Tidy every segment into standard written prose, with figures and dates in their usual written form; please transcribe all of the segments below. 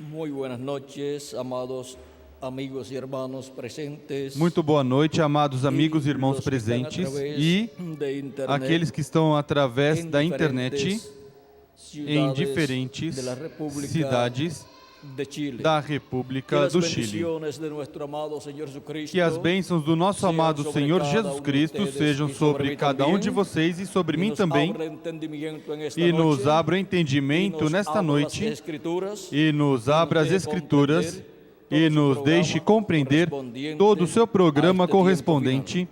Muy buenas noches, amados amigos y hermanos presentes. Muito boa noite, amados amigos e irmãos presentes e aqueles que estão através da internet em diferentes cidades da República do Chile. Que as bênçãos do nosso amado Senhor Jesus Cristo sejam sobre cada um de vocês e sobre mim também, e nos abra o entendimento nesta noite, e nos abra as Escrituras, e nos deixe compreender todo o seu programa correspondente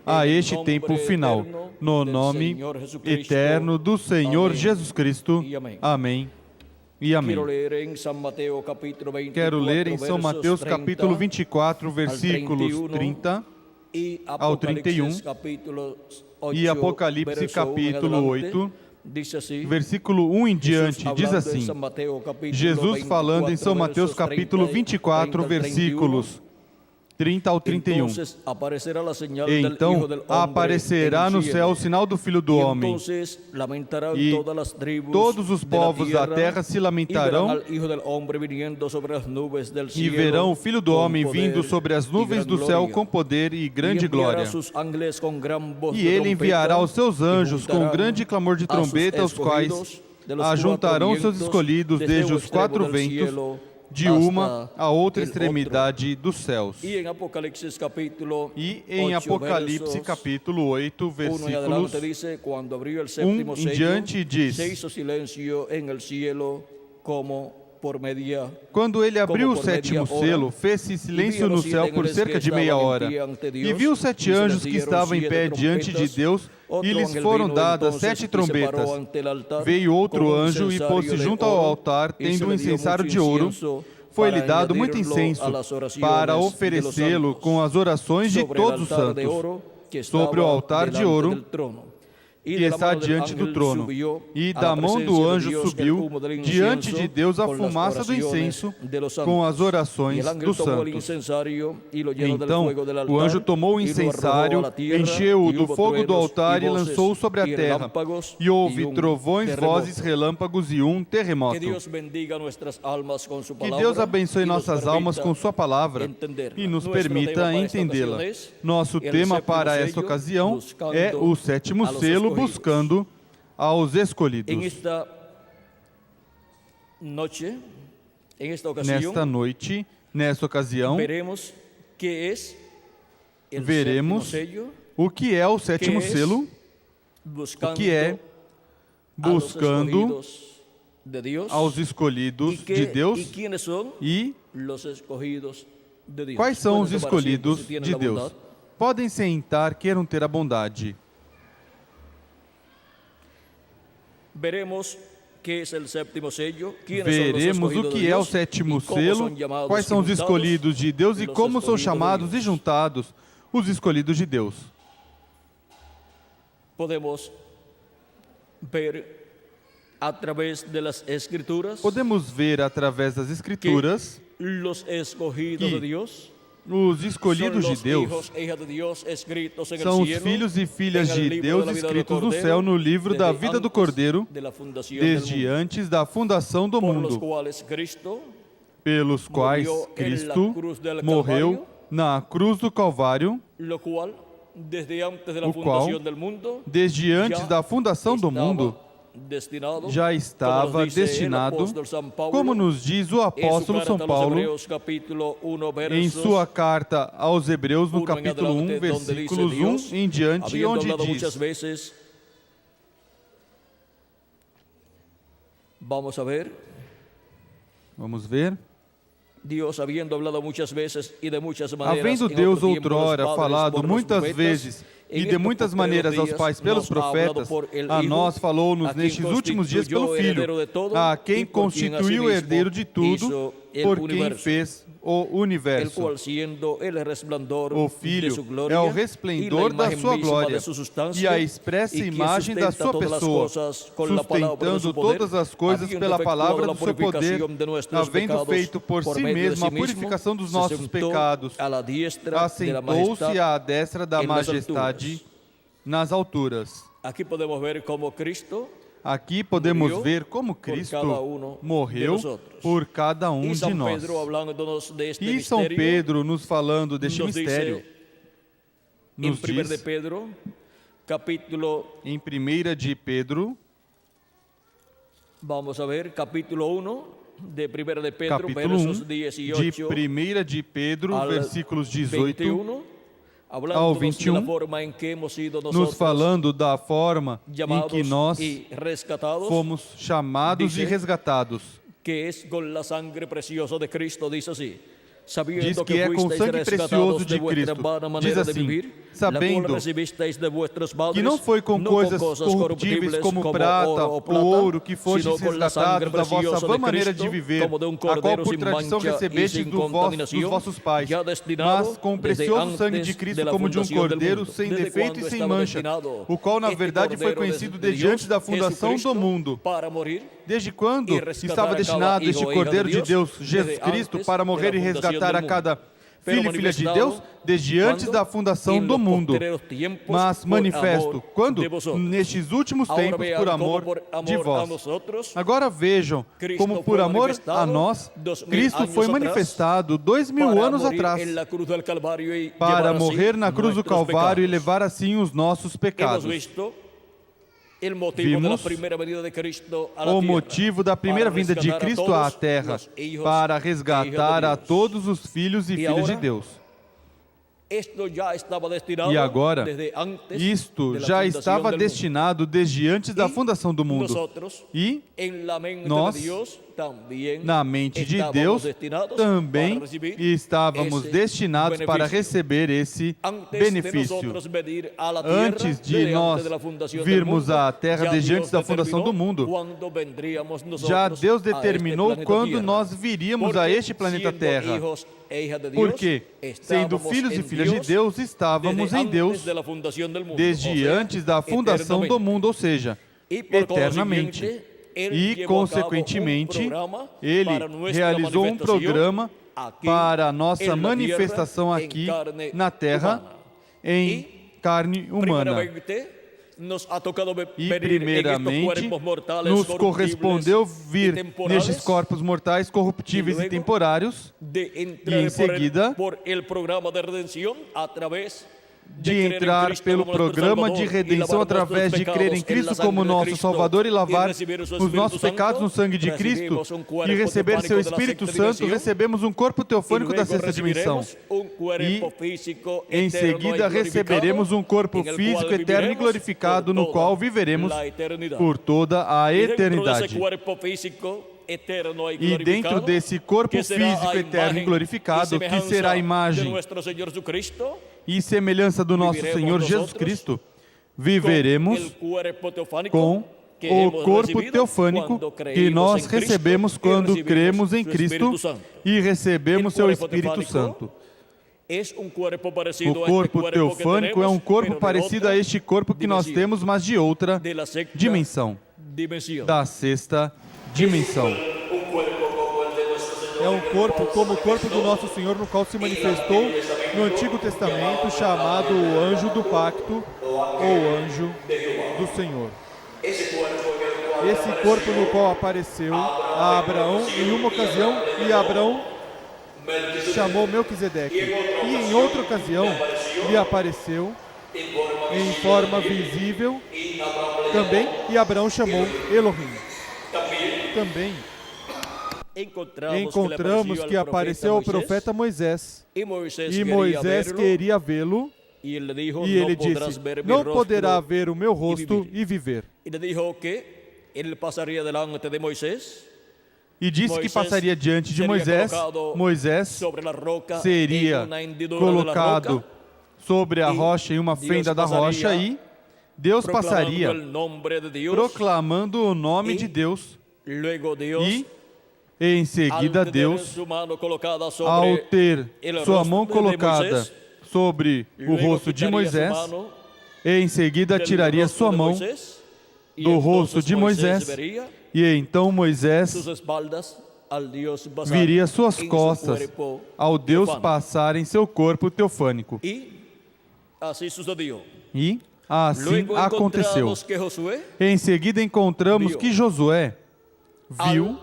a este tempo final, no nome eterno do Senhor Jesus Cristo. Amém e amém. Quero ler em São Mateus capítulo 24, versículos 30 ao 31 e Apocalipse capítulo 8, versículo 1 em diante, diz assim: Jesus falando em São Mateus capítulo 24, versículos 30 ao 31. Então aparecerá no céu o sinal do Filho do Homem, e todos os povos da terra se lamentarão e verão o Filho do Homem vindo sobre as nuvens do céu com poder e grande glória. E ele enviará os seus anjos com grande clamor de trombeta, os quais ajuntarão seus escolhidos desde os quatro ventos, de uma a outra extremidade dos céus. E em Apocalipse capítulo 8, versículos 1 em diante, diz: Quando ele abriu o sétimo selo, fez-se silêncio no céu por cerca de meia hora. E viu os 7 anjos que estavam em pé diante de Deus, e lhes foram dadas 7 trombetas. Veio outro anjo e pôs-se junto ao altar, tendo um incensário de ouro. Foi-lhe dado muito incenso para oferecê-lo com as orações de todos os santos sobre o altar de ouro que está diante do trono. E da mão do anjo subiu diante de Deus a fumaça do incenso com as orações dos santos. Então o anjo tomou o incensário, encheu-o do fogo do altar e lançou-o sobre a terra. E houve trovões, vozes, relâmpagos e um terremoto. Que Deus abençoe nossas almas com sua palavra e nos permita entendê-la. Nosso tema para esta ocasião é o sétimo selo, buscando aos escolhidos. Nesta noite, nesta ocasião, veremos o que é o sétimo selo, o que é buscando aos escolhidos de Deus e quais são os escolhidos de Deus. Podem sentar, queiram ter a bondade. Veremos o que é o sétimo selo, quais são os escolhidos de Deus e como são chamados e juntados os escolhidos de Deus. Podemos ver através das Escrituras que os escolhidos de Deus são os filhos e filhas de Deus escritos no céu no livro da vida do Cordeiro, desde antes da fundação do mundo, pelos quais Cristo morreu na cruz do Calvário, o qual, desde antes da fundação do mundo, já estava destinado, como nos diz o apóstolo São Paulo em sua carta aos Hebreus, no capítulo 1, versículos 1 em diante, onde diz: Vamos ver. Havendo Deus outrora falado muitas vezes e de muitas maneiras aos pais pelos profetas, a nós falou-nos nestes últimos dias pelo Filho, a quem constituiu o herdeiro de tudo, por quem fez o universo. O Filho é o resplendor da sua glória e a expressa imagem da sua pessoa, sustentando todas as coisas pela palavra do seu poder, havendo feito por si mesmo a purificação dos nossos pecados, assentou-se à destra da majestade nas alturas. Aqui podemos ver como Cristo morreu por cada um de nós. E São Pedro, nos falando deste mistério, nos diz, em 1 de Pedro, vamos a ver, capítulo 1 de 1 de Pedro, capítulo 1 versos 18 de 1 de Pedro, versículos 18 ao 21, nos falando da forma em que nós fomos chamados e resgatados. Que es con la sangre preciosa de Cristo, dice así. Diz que é com o sangue precioso de Cristo. Diz assim, sabendo que não foi com coisas corruptíveis como prata ou ouro que fostes resgatados da vossa vã maneira de viver, a qual por tradição recebestes dos vossos pais, mas com o precioso sangue de Cristo como de um cordeiro sem defeito e sem mancha, o qual na verdade foi conhecido desde antes da fundação do mundo. Desde quando estava destinado este Cordeiro de Deus, Jesus Cristo, para morrer e resgatar a cada filho e filha de Deus? Desde antes da fundação do mundo. Mas manifesto, quando? Nestes últimos tempos, por amor de vós. Agora vejam, como por amor a nós, Cristo foi manifestado 2000 anos atrás, para morrer na cruz do Calvário e levar assim os nossos pecados. Vimos o motivo da primeira vinda de Cristo à Terra, para resgatar a todos os filhos e filhas de Deus. E agora, isto já estava destinado desde antes da fundação do mundo. E nós, na mente de Deus, também estávamos destinados para receber esse benefício. Antes de nós virmos à Terra desde antes da fundação do mundo, já Deus determinou quando nós viríamos a este planeta Terra. Porque, sendo filhos e filhas de Deus, estávamos em Deus desde antes da fundação do mundo, ou seja, eternamente. E, consequentemente, Ele realizou um programa para a nossa manifestação aqui na Terra em carne humana. E, primeiramente, nos correspondeu vir nestes corpos mortais corruptíveis e temporários, e, em seguida, de entrar pelo programa de redenção através de crer em Cristo como nosso Salvador e lavar os nossos pecados no sangue de Cristo e receber seu Espírito Santo, recebemos um corpo teofânico da sexta dimensão. E, em seguida, receberemos um corpo físico eterno e glorificado, no qual viveremos por toda a eternidade. E dentro desse corpo físico eterno e glorificado, que será a imagem e semelhança do nosso Senhor Jesus Cristo, viveremos com o corpo teofânico que nós recebemos quando cremos em Cristo e recebemos seu Espírito Santo. O corpo teofânico é um corpo parecido a este corpo que nós temos, mas de outra dimensão, da sexta dimensão. É um corpo como o corpo do nosso Senhor, no qual se manifestou no Antigo Testamento, chamado o anjo do pacto, ou anjo do Senhor. Esse corpo no qual apareceu a Abraão em uma ocasião, e Abraão chamou Melquisedeque. E em outra ocasião lhe apareceu em forma visível também, e Abraão chamou Elohim. Também encontramos que apareceu ao profeta Moisés, e Moisés queria vê-lo, e ele disse: não poderá ver o meu rosto e viver. E disse que passaria diante de Moisés. Moisés seria colocado sobre a rocha, em uma fenda da rocha, e Deus passaria proclamando o nome de Deus. E em seguida, Deus, ao ter sua mão colocada sobre o rosto de Moisés, em seguida tiraria sua mão do rosto de Moisés, e então Moisés viria suas costas ao Deus passar em seu corpo teofânico. E Assim Luego aconteceu. encontramos que Josué, Em seguida encontramos Viu. que Josué viu al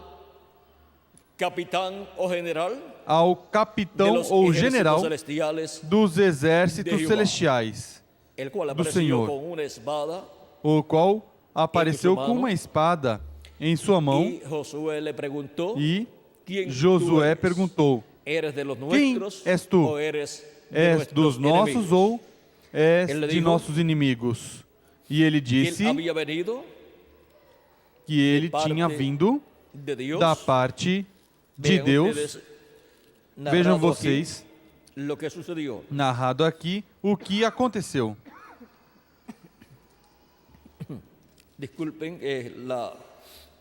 capitán o general ao de capitão los ou ejércitos general celestiales, dos exércitos de Jehová. celestiais, el cual do apareció Senhor, con una espada, o qual apareceu em sua com mão, uma espada em sua mão, y Josué le preguntó, e ¿quién tú Josué eres? perguntou: ¿Eres de los Quem nuestros és tu? o eres de És nuestros dos nossos enemigos? ou és Ele de dijo nossos inimigos? E ele Que él disse había venido que ele parte tinha vindo de Dios. da parte de Vean Deus. ustedes, Vejam narrado vocês, aquí lo que sucedió. narrado aqui, o que aconteceu. Disculpen, la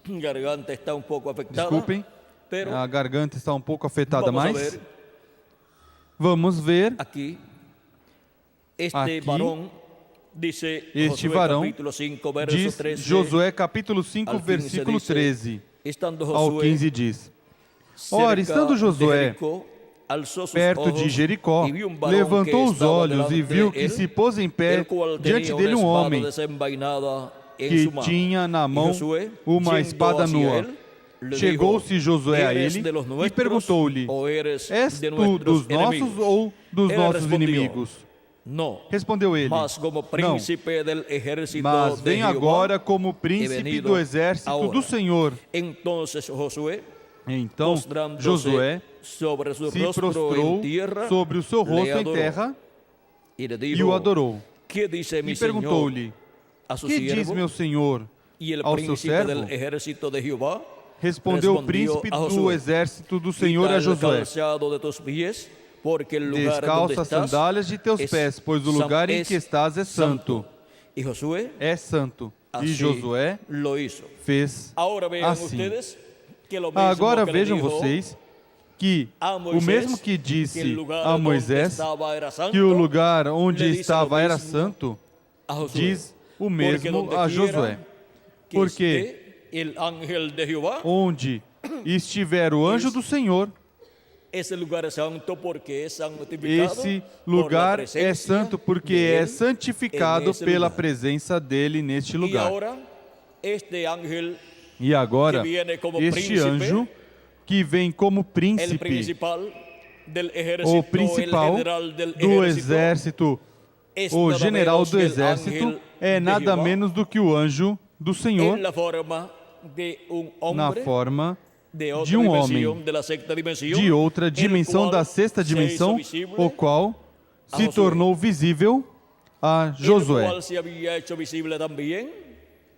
garganta está un poco afectada. Desculpem, pero a garganta está um pouco afetada, vamos a mas ver vamos ver aquí. Este Aqui, varón dice, este Josué varão capítulo 5, verso diz, 13, Josué capítulo 5, al 15 versículo dice, 13 estando ao Josué 15 diz: cerca Ora, estando de Josué Jericó, alzó sus perto ojos de Jericó, y vio un varón levantou que os estava olhos e delante viu de que él, se pôs em pé el cual diante tenía dele una espada homem desenvainada en que su mano. tinha na Y mão Josué, uma yendo espada hacia nua. él, le Chegou-se dijo, Josué a ¿eres ele de los e nuestros perguntou-lhe: o eres És de tu nuestros dos nossos enemigos? ou dos Ele nossos respondeu, inimigos? No, Respondeu ele: mas como Não, príncipe del ejército mas de vem Jehová, agora como he príncipe venido do exército ahora. do Senhor. Entonces Josué, Então postrándose Josué sobre su se rostro prostrou en tierra, sobre o seu le rosto em adoró. terra Y le e dijo, o adorou. ¿qué dice mi E señor perguntou-lhe: a su Que diz siervo? meu senhor Y el ao seu príncipe servo? del ejército de Jehová Respondeu o respondió príncipe a do Josué, exército do Senhor quita a el Josué: calzado de tus pies, porque el lugar donde Descalça as estás sandálias de teus es pés, pois o lugar em que estás é santo. Y Josué É santo. E así Josué lo hizo. fez Ahora vean assim. ustedes que lo mismo Agora que le vejam dijo vocês que a o Moisés, mesmo que que disse el lugar a donde Moisés estaba era santo, que o lugar onde le dice estava lo era mismo santo, a Josué. diz o Porque mesmo donde a quiera Josué. que Porque esté el ángel de Jehová, onde estiver o anjo do Senhor, ese lugar es santo porque es santificado esse por la lugar é presencia santo porque de é él santificado en ese pela lugar. presença dele neste Y lugar. ahora este ángel, E agora, que viene como este príncipe, anjo que vem como el príncipe, principal del ejército, o principal el general del do ejército, exército, es o nada general menos do que el exército, ángel é de nada Jehová, menos do que o anjo do Senhor en la forma de un na hombre forma de otra de um dimensión, homem de la sexta dimensión, de outra el dimensão, cual da sexta se dimensão, hizo visible, o qual a se Josué. tornou visível a el Josué. cual se había hecho visible también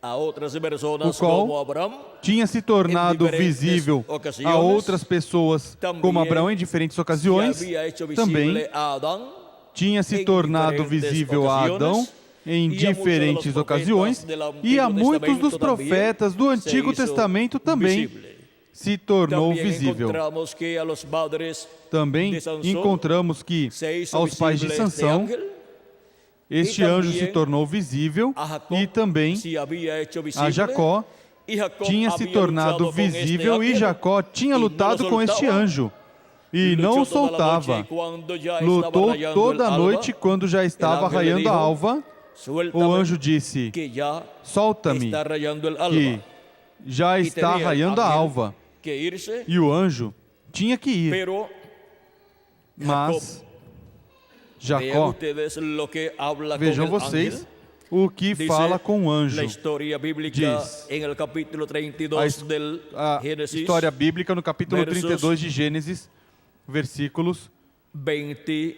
a otras personas O qual como Abraham, Tinha se tornado em diferentes visível ocasiões, a outras pessoas, também como Abraão, em diferentes ocasiões. se había hecho Também visible a Adán, tinha se em tornado diferentes visível a Adão ocasiões, em e a muitos diferentes dos ocasiões, profetas do e a Antigo muitos dos Testamento profetas do também se Antigo hizo Testamento também visible. se tornou Também visível. encontramos que a los padres Também de Sansão encontramos que se hizo aos pais de visible este Sansão, ángel, este e anjo também se tornou visível, a Jacob e também se había hecho visible, a Jacó e Jacob tinha se había tornado luchado com este visível, e ángel, Jacó tinha e não lutado lo com este soltava, anjo e não o luchó toda la noche, soltava. y cuando ya estava Lutou rayando toda el a alba, noite quando já estava ángel le raiando a dijo, alva. O suéltame, anjo disse: que já Solta-me, está rayando el alba. que já Y está tenía el raiando a ángel alva. que irse, E o anjo tinha que ir, pero mas vean Jacó, ustedes lo que habla vejam con el vocês ángel. o que Dice fala com o anjo. la historia bíblica Diz en el capítulo A, 32 del a Génesis, história bíblica no capítulo versos 32 de Gênesis, versículos 20,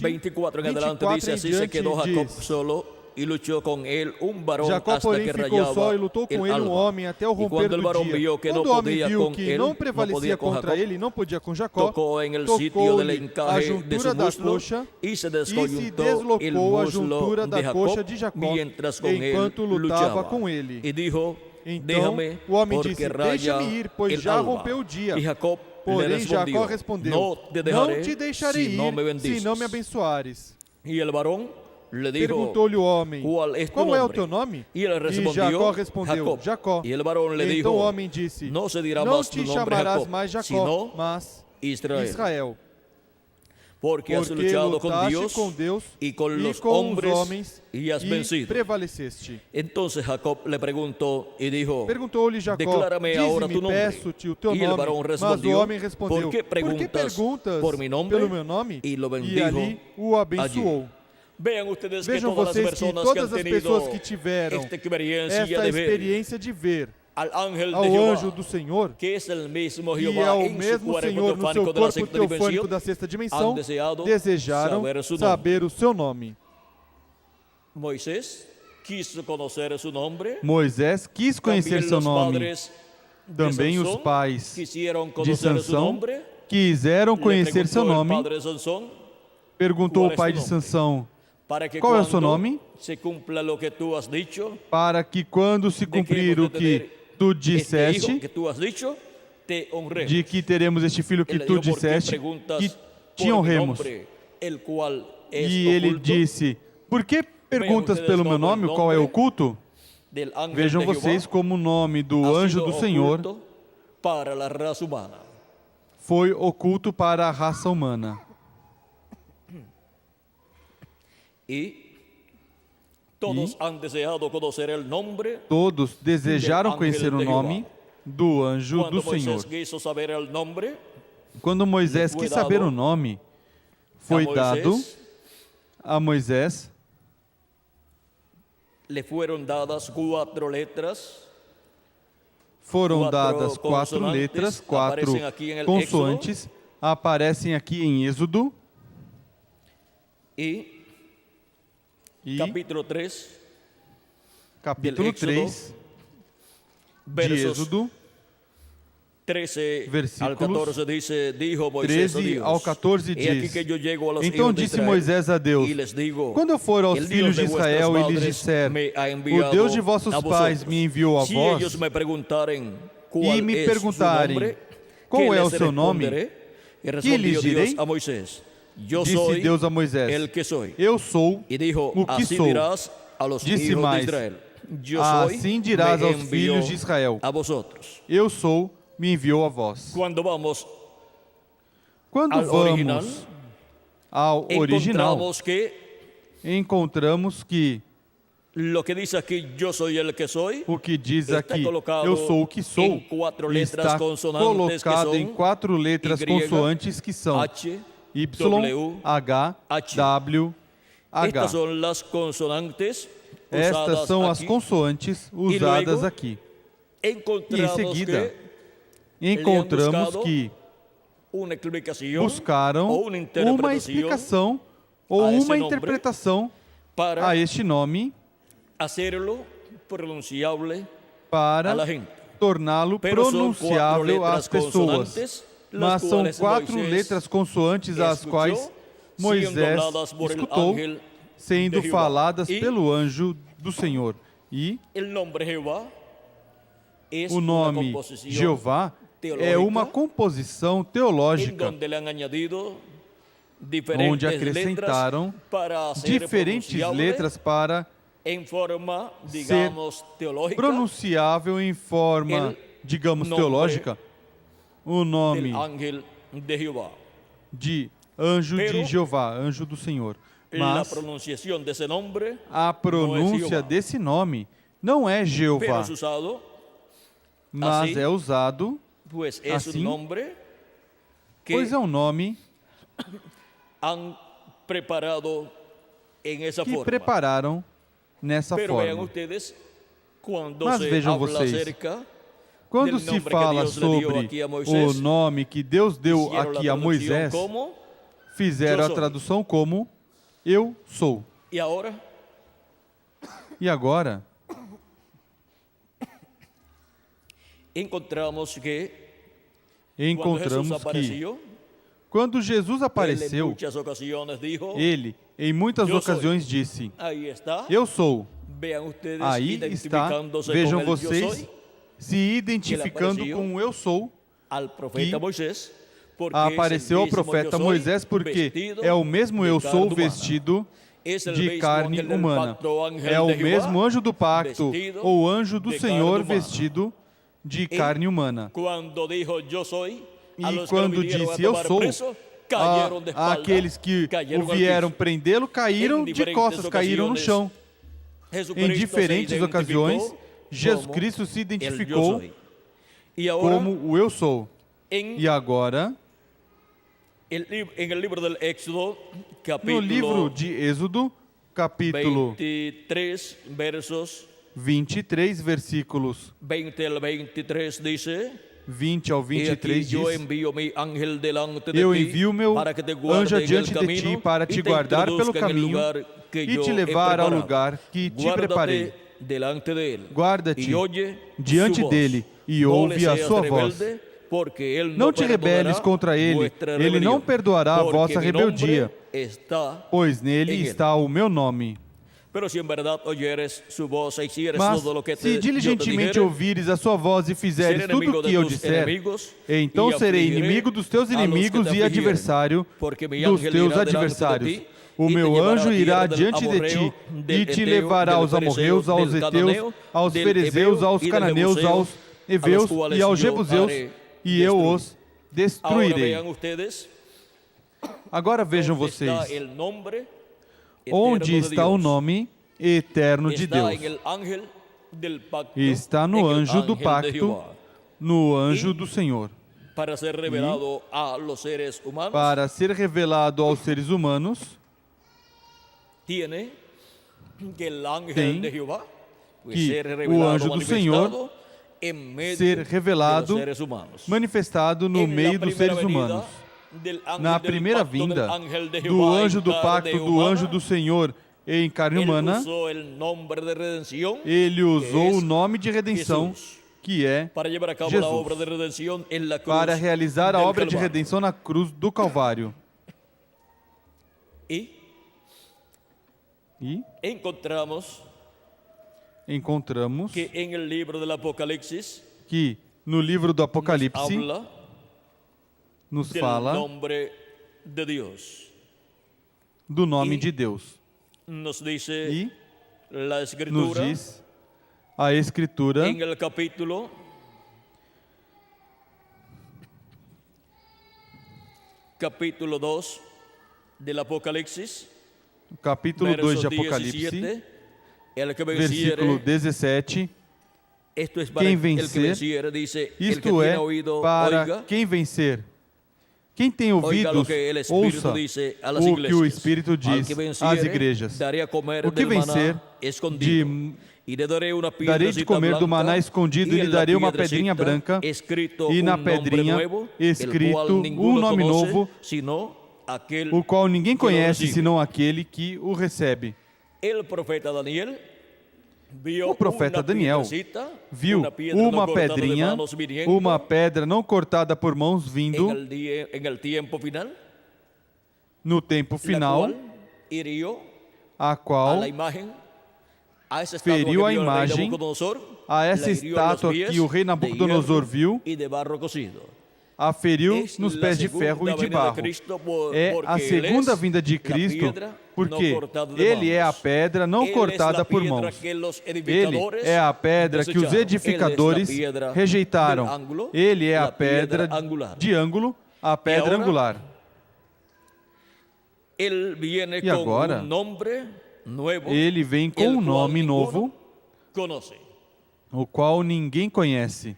24 en adelante, 24 dice: em así se diante quedó Jacob diz: solo y luchó con él un varón Jacó, hasta porém, que ficou rayaba só e lutou com el ele alba. homem até o Y romper cuando el do varón dia. vio que no Quando o homem podía viu con que él, não no prevalecia podía con contra Jacob, ele, não podia com Jacó, tocó en el sitio del tocou-lhe a encaje de juntura su da muslo coxa y se e se descoyuntó el deslocou a muslo juntura de da coxa Jacob de Jacó mientras con enquanto él lutava luchaba. com ele. Y dijo: Então déjame, o homem porque disse: raya Deixa-me ir, pois el já alba. rompeu o dia. Y Jacob le Porém, Jacó respondió: respondeu: no te Não dejaré te deixarei si no me ir bendices. se não me abençoares. Y el varón le dijo: Perguntou-lhe o homem: ¿cuál es tu Qual é o nombre? teu nome? Y él E respondió: Jacó respondeu: Jacob. Jacó. Y el varón le Então dijo: o homem disse: no se dirá Não más tu te nombre chamarás Jacob, mais Jacó, sino mas Israel. Israel. porque has luchado con lutaste Dios com Deus y con los com os hombres homens y has vencido. prevaleceste. Entonces Jacob le preguntó y dijo, Perguntou-lhe Jacó, declárame ahora tu dize-me, nombre. peço-te o teu Y el nome. varón Mas o respondió, homem respondeu, ¿por qué preguntas por mi nombre? pelo meu nome? Y lo E bendijo ali o abençoou. Vean ustedes que Vejam todas las vocês que personas que todas han as tenido pessoas que tiveram esta experiencia esta de ver experiência de ver al ángel de ao Jehová, anjo do Senhor, que es el mismo que é Jehová o en su mesmo cuerpo Senhor no seu teofánico de la corpo sexta teofânico dimensión, da sexta dimensão, han deseado desejaram saber o seu nome. Moisés quiso conocer su nombre. Moisés quis conhecer También seu los nome. padres de Também os Sansón pais quisieron de conocer su Sansão nombre. quiseram Le conhecer seu preguntó el nome. padre de Sansón, Perguntou qual o é pai seu de nome? Sansão, para que qual é o seu cuando nome? se cumpla lo que tú has dicho, Para que quando se cumprir o que tu este hijo disseste, que tú has dicho, te honremos. de que teremos este filho que Ele tu dijo, ¿por qué disseste, preguntas que por te mi honremos. nombre, el cual es E ele oculto? disse, por que perguntas ustedes pelo meu como nome, el o qual é nombre oculto? Del ángel Vejam de Jehová vocês como o nome do ha anjo sido do Senhor oculto para la raza humana. foi oculto para a raça humana. Y todos han deseado conocer el nombre. Todos desejaram ángel conhecer o de nome do anjo Cuando do Moisés Senhor. quiso saber el nombre, Quando Moisés foi quis saber dado o nome, foi a Moisés, dado a Moisés, le fueron dadas 4 letras. foram Quatro dadas 4 consonantes, letras, 4 aparecem aqui em consoantes, aparecem aqui em Êxodo Y e capítulo 3, capítulo Éxodo, 3 de versos Êxodo, 13 al versículos 14 dice, dijo Moisés a 13 Dios, ao 14 he aquí diz, que yo llego a los então hijos de disse Israel, Moisés a Deus, y les digo, quando eu for aos el filhos Dios de de vuestras Israel e lhes madres disser, me ha o enviado Deus de vossos a pais vosotros. me enviou a Si vós, ellos me preguntarem e cuál me es perguntarem, su nombre, qual ¿qué é o les seu nome? responderé? Y Que respondió lhes direi? Dios a Moisés, yo Disse soy Deus a Moisés, el que soy. eu sou Y dijo, o que así sou. dirás a los Disse hijos mais, de Israel, yo soy, assim dirás me aos envió filhos de Israel, a vosotros. eu sou, me enviou a vós. Cuando vamos Quando al original, vamos ao original, encontramos que encontramos que lo que dice aquí, yo soy el que soy, o que diz está aqui, colocado eu sou o que sou, em 4 letras está consonantes que colocado são em 4 letras Y, consoantes que são H, Y, W, H, H. W, H. Estas son las consonantes Estas usadas são as aquí. consoantes usadas luego, aqui. Encontramos E em seguida, que encontramos buscado que una explicación buscaram ou uma uma interpretação explicação ou a esse uma nombre interpretação para a este nome hacerlo pronunciable a para la gente. torná-lo Pero son 4 pronunciável às letras pessoas. consonantes, las Mas são cuales 4 Moisés letras consoantes as escuchou, quais siendo Moisés habladas por el escutou, ángel sendo de Jehová. faladas E pelo anjo do Senhor. E el nombre Jehová es o una nome composición Jeová é teológica uma composição en teológica donde le han añadido onde diferentes acrescentaram letras para ser diferentes pronunciable letras para en forma, digamos, teológica pronunciável em forma, El digamos, nombre teológica, o nome del ángel de Jehová. de anjo Pero de Jeová, anjo do Senhor. La Mas pronunciación de ese nombre a pronúncia Jeová. desse nome não é pero Jeová, es usado, mas assim, é usado, pues es assim, un nombre que pois é um nome han preparado en esa que forma. prepararam nessa Pero vean forma. ustedes, cuando Mas se vejam habla vocês, acerca Quando del se nombre que fala Dios le dio sobre aquí a Moisés, o nome que Deus deu hicieron la aqui a traducción Moisés, como, fizeram Eu a sou. tradução como eu sou. y ahora E agora encontramos que cuando Jesús encontramos que apareció, quando Jesus él en apareceu, muchas ocasiones dijo, ele em muitas Eu sou. ocasiões disse: ahí está, Eu sou. vean ustedes Aí está, identificándose vejam con el yo vocês soy se identificando apareceu com o eu sou. al profeta que Moisés, porque Apareceu ao es el mismo profeta yo soy Moisés porque vestido é o mesmo de eu carne sou humana. vestido Es el de mismo carne ángel del humana. pacto, ángel É o de Jehová, mesmo anjo do pacto vestido ou anjo do de Senhor carne humana. vestido de carne humana. Cuando dijo yo soy, a E los que lo quando vinieron a disse eu tomar sou, preso, Aqueles que o vieram prendê-lo caíram de costas, caíram no chão. Em diferentes ocasiões, Jesus Cristo se identificou como o Eu Sou. E agora, no livro de Êxodo, capítulo 23, versículos 20 ao 23 diz: Eu envio meu anjo adiante de ti para te guardar pelo caminho e te levar ao lugar que te preparei. Guarda-te diante dele e ouve a sua voz. Não te rebeles contra ele, ele não perdoará a vossa rebeldia, pois nele está o meu nome. Mas se diligentemente ouvires a sua voz e fizeres tudo o que eu disser, então serei inimigo dos teus inimigos e adversário dos teus adversários. O meu anjo irá diante de ti e te levará aos amorreus, aos heteus, aos ferezeus, aos cananeus, aos heveus e aos jebuseus, e eu os destruirei. Agora vejam vocês, onde está o nome eterno de Deus? Está no anjo do pacto, no anjo do Senhor. Para ser revelado aos seres humanos, tem que o anjo do Senhor ser revelado, manifestado no meio dos seres humanos. Na primeira vinda do anjo do pacto, do anjo do Senhor em carne humana, ele usou o nome de redenção, que é Jesus, para realizar a obra de redenção na cruz do Calvário. E encontramos que no livro do Apocalipse nos fala do nome de Deus. E nos diz a Escritura capítulo 2 do Apocalipse, capítulo 2 de Apocalipse, versículo 17, quem vencer, isto é, para quem vencer. Quem tem ouvidos, ouça o que o Espírito diz às igrejas. O que vencer, darei de comer do maná escondido e lhe darei uma pedrinha branca e na pedrinha escrito um nome novo, o qual ninguém conhece senão aquele que o recebe. O profeta Daniel viu uma pedrinha, uma pedra não cortada por mãos vindo no tempo final, a qual feriu a imagem a essa estátua que o rei Nabucodonosor viu, a feriu nos pés de ferro e de barro. É a segunda vinda de Cristo, porque Ele é a pedra não cortada por mãos. Ele é a pedra que os edificadores rejeitaram. Ele é a pedra de ângulo, a pedra angular. E agora, Ele vem com um nome novo, o qual ninguém conhece.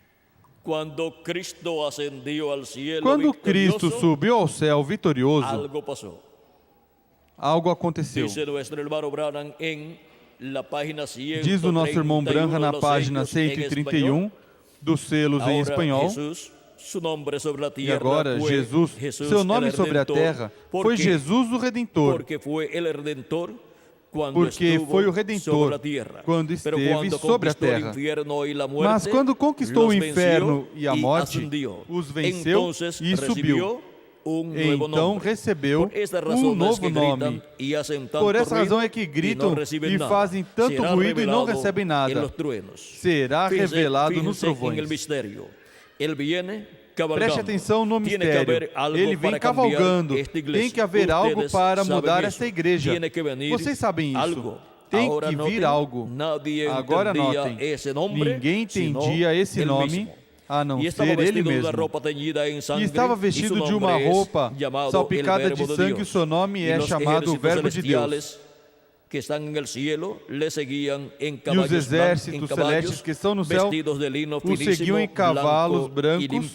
Quando Cristo subiu ao céu vitorioso, algo aconteceu. Diz o nosso irmão Branham na página 131 dos selos em espanhol. E agora, Jesus, seu nome sobre a terra, foi Jesus o Redentor. Porque foi o Redentor quando esteve sobre a terra. Mas quando conquistou o inferno e a morte, os venceu e subiu. Então recebeu um novo nome. Por essa razão é que gritam e fazem tanto ruído e não recebem nada. Será revelado nos trovões. Preste atenção no mistério. Ele vem cavalgando. Tem que haver algo para mudar esta igreja. Vocês sabem isso. Tem que vir algo. Agora notem. Ninguém entendia esse nome a não ser Ele mesmo. E estava vestido de uma roupa salpicada de sangue, e seu nome é chamado o Verbo de Deus. Que estão no cielo, le seguían en e os exércitos celestes que estão no céu o seguiam em cavalos brancos,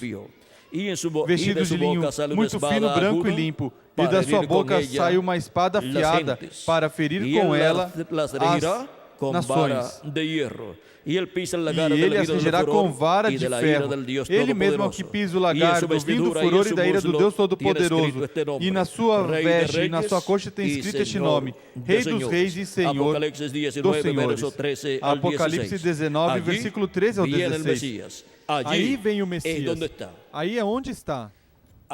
vestidos de linho muito fino, branco e limpo. E da sua boca sai uma espada afiada para ferir com ela as nações. E ele as regerá com vara de ferro. Ele mesmo é o que pisa o lagar do vinho do furor e da ira do Deus Todo-Poderoso. E na sua veste e na sua coxa tem escrito este nome: Rei dos Reis e Senhor dos Senhores. Apocalipse 19, versículo 13 ao 16. Aí vem o Messias. Aí é onde está?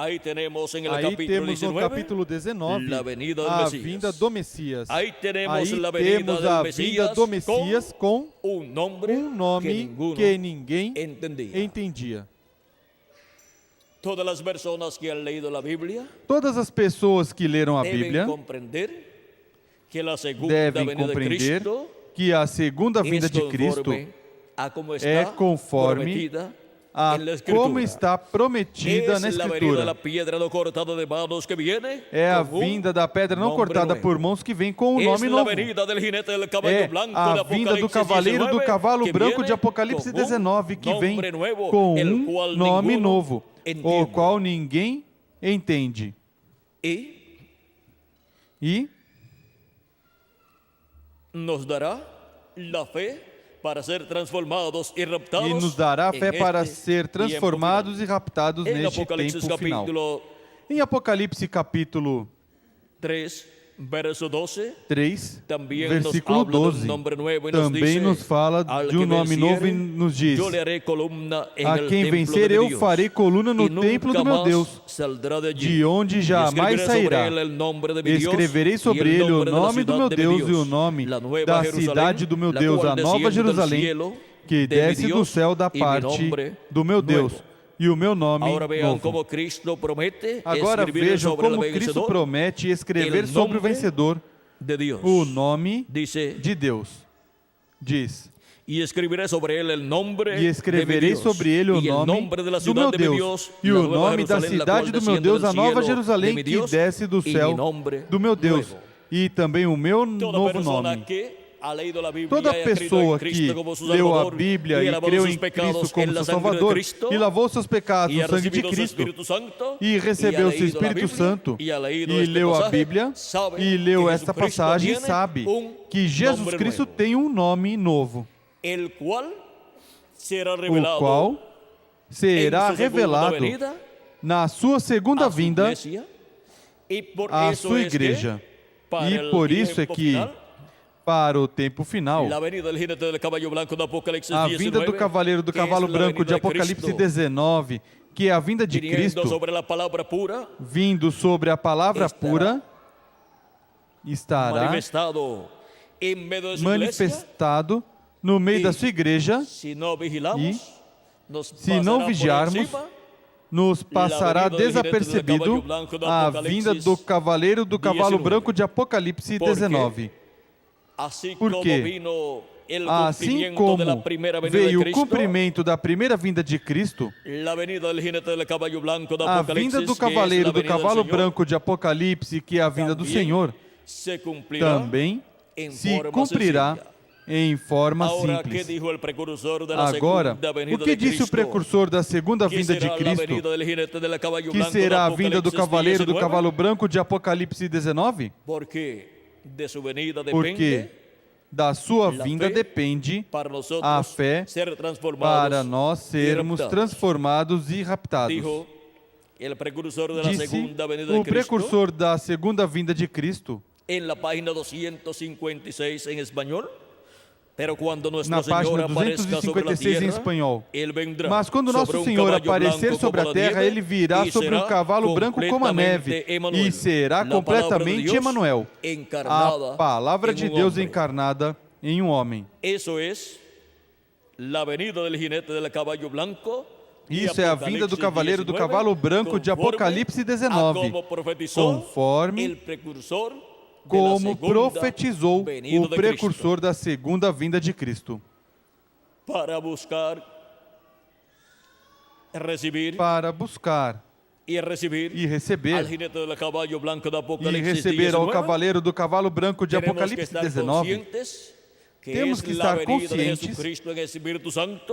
Aí temos no capítulo 19 a vinda do Messias. Aí temos a vinda do Messias com um nome que ninguém entendia. Todas as pessoas que leram a Bíblia devem compreender que a segunda vinda de Cristo é conforme a como está prometida na Escritura. É a vinda da pedra não cortada por mãos que vem com um nome novo. É a vinda do cavaleiro do cavalo branco de Apocalipse 19 que vem com um nome novo, o qual ninguém entende. E nos dará a fé para ser transformados e raptados. E nos dará fé para ser transformados e raptados neste tempo final. Em Apocalipse capítulo 3, versículo 12, também nos fala de um nome novo e nos diz: a quem vencer eu farei coluna no templo do meu Deus, de onde jamais sairá. Escreverei sobre ele o nome do meu Deus e o nome da cidade do meu Deus, a Nova Jerusalém, que desce do céu da parte do meu Deus, e o meu nome novo. Agora vejam como Cristo promete escrever sobre o vencedor o nome de Deus. Diz: e escreverei sobre ele o nome do meu Deus e o nome da cidade do meu Deus, a Nova Jerusalém, que desce do céu do meu Deus, e também o meu novo nome. Toda pessoa que leu a Bíblia e creu em Cristo como seu Salvador e lavou seus pecados no sangue de Cristo e recebeu o seu Espírito Santo e leu a Bíblia e leu esta passagem, sabe que Jesus Cristo tem um nome novo, o qual será revelado na sua segunda vinda à sua igreja. E por isso é que para o tempo final, a vinda do cavaleiro do cavalo branco de Apocalipse 19, que é a vinda de Cristo, vindo sobre a palavra pura, estará manifestado no meio da sua igreja, e se não vigiarmos, nos passará desapercebido a vinda do cavaleiro do cavalo branco de Apocalipse 19. Porque, assim como veio o cumprimento da primeira vinda de Cristo, a vinda do cavaleiro do cavalo branco de Apocalipse, que é a vinda do Senhor, também se cumprirá em forma simples. Agora, o que disse o precursor da segunda vinda de Cristo, que será a vinda do cavaleiro do cavalo branco de Apocalipse 19? Porque da sua vinda depende a fé para nós sermos transformados e raptados. Disse o precursor da segunda vinda de Cristo, na página 256 em espanhol, em espanhol. Mas quando Nosso Senhor aparecer sobre a terra, Ele virá sobre um cavalo branco como a neve e será completamente Emanuel, a palavra de Deus encarnada em um homem. Isso é a vinda do cavaleiro do cavalo branco de Apocalipse 19, conforme como profetizou o precursor da segunda vinda de Cristo. para buscar e receber ao cavaleiro do cavalo branco de Apocalipse 19, temos que estar conscientes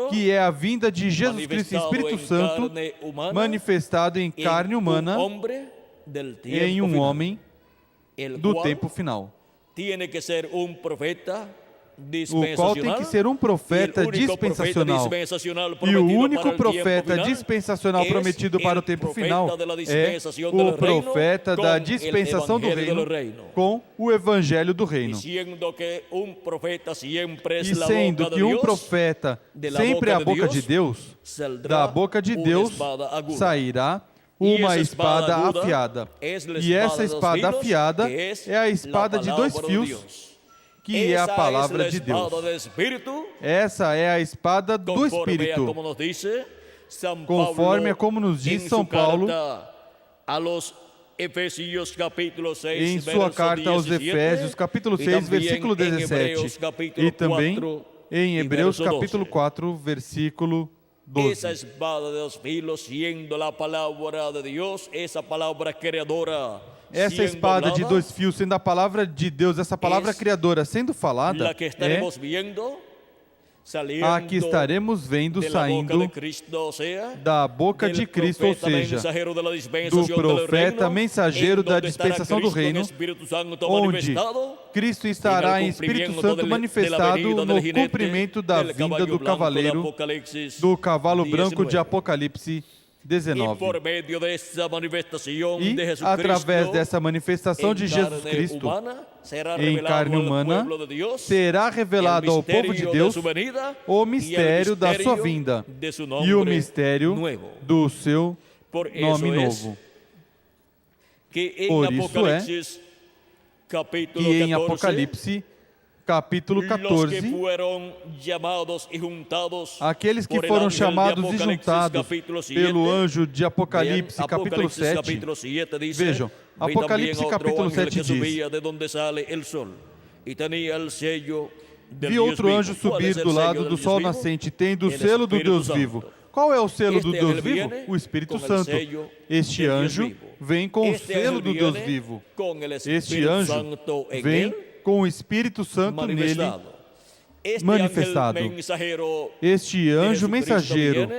que é a vinda de Jesus Cristo em Espírito Santo manifestado em carne humana em um homem do tempo final, o qual tem que ser um profeta dispensacional. E o único profeta dispensacional prometido para o tempo final é o profeta da dispensação do reino com o evangelho do reino. E sendo que um profeta sempre é a boca de Deus, da boca de Deus sairá uma espada afiada. E essa espada afiada é a espada de dois fios, que é a palavra de Deus. Essa é a espada do Espírito, conforme como nos diz São Paulo em sua carta aos Efésios, capítulo 6, versículo 17, e também em Hebreus, capítulo 4, versículo 12. Esa espada de dos filos, siendo la palabra de Dios, esa palabra creadora. Essa espada de dois fios, sendo a palavra de Deus, essa palavra criadora sendo falada, a que estaremos vendo saindo da boca de Cristo, ou seja, do profeta mensageiro da dispensação do reino, onde Cristo estará em Espírito Santo manifestado no cumprimento da vinda do cavaleiro do cavalo branco de Apocalipse 19. E através dessa manifestação de Jesus Cristo em carne humana, será revelado ao povo de Deus o mistério da sua vinda e o mistério do seu nome novo. Por isso é que em Apocalipse capítulo 14, aqueles que foram chamados e juntados pelo anjo de Apocalipse, capítulo 7, vejam, Apocalipse capítulo 7 diz: vi outro anjo subir do lado do sol nascente, tendo o selo do Deus vivo. Qual é o selo do Deus vivo? O Espírito Santo. Este anjo vem com o selo do Deus vivo. Este anjo vem com o Espírito Santo nele manifestado. Este anjo mensageiro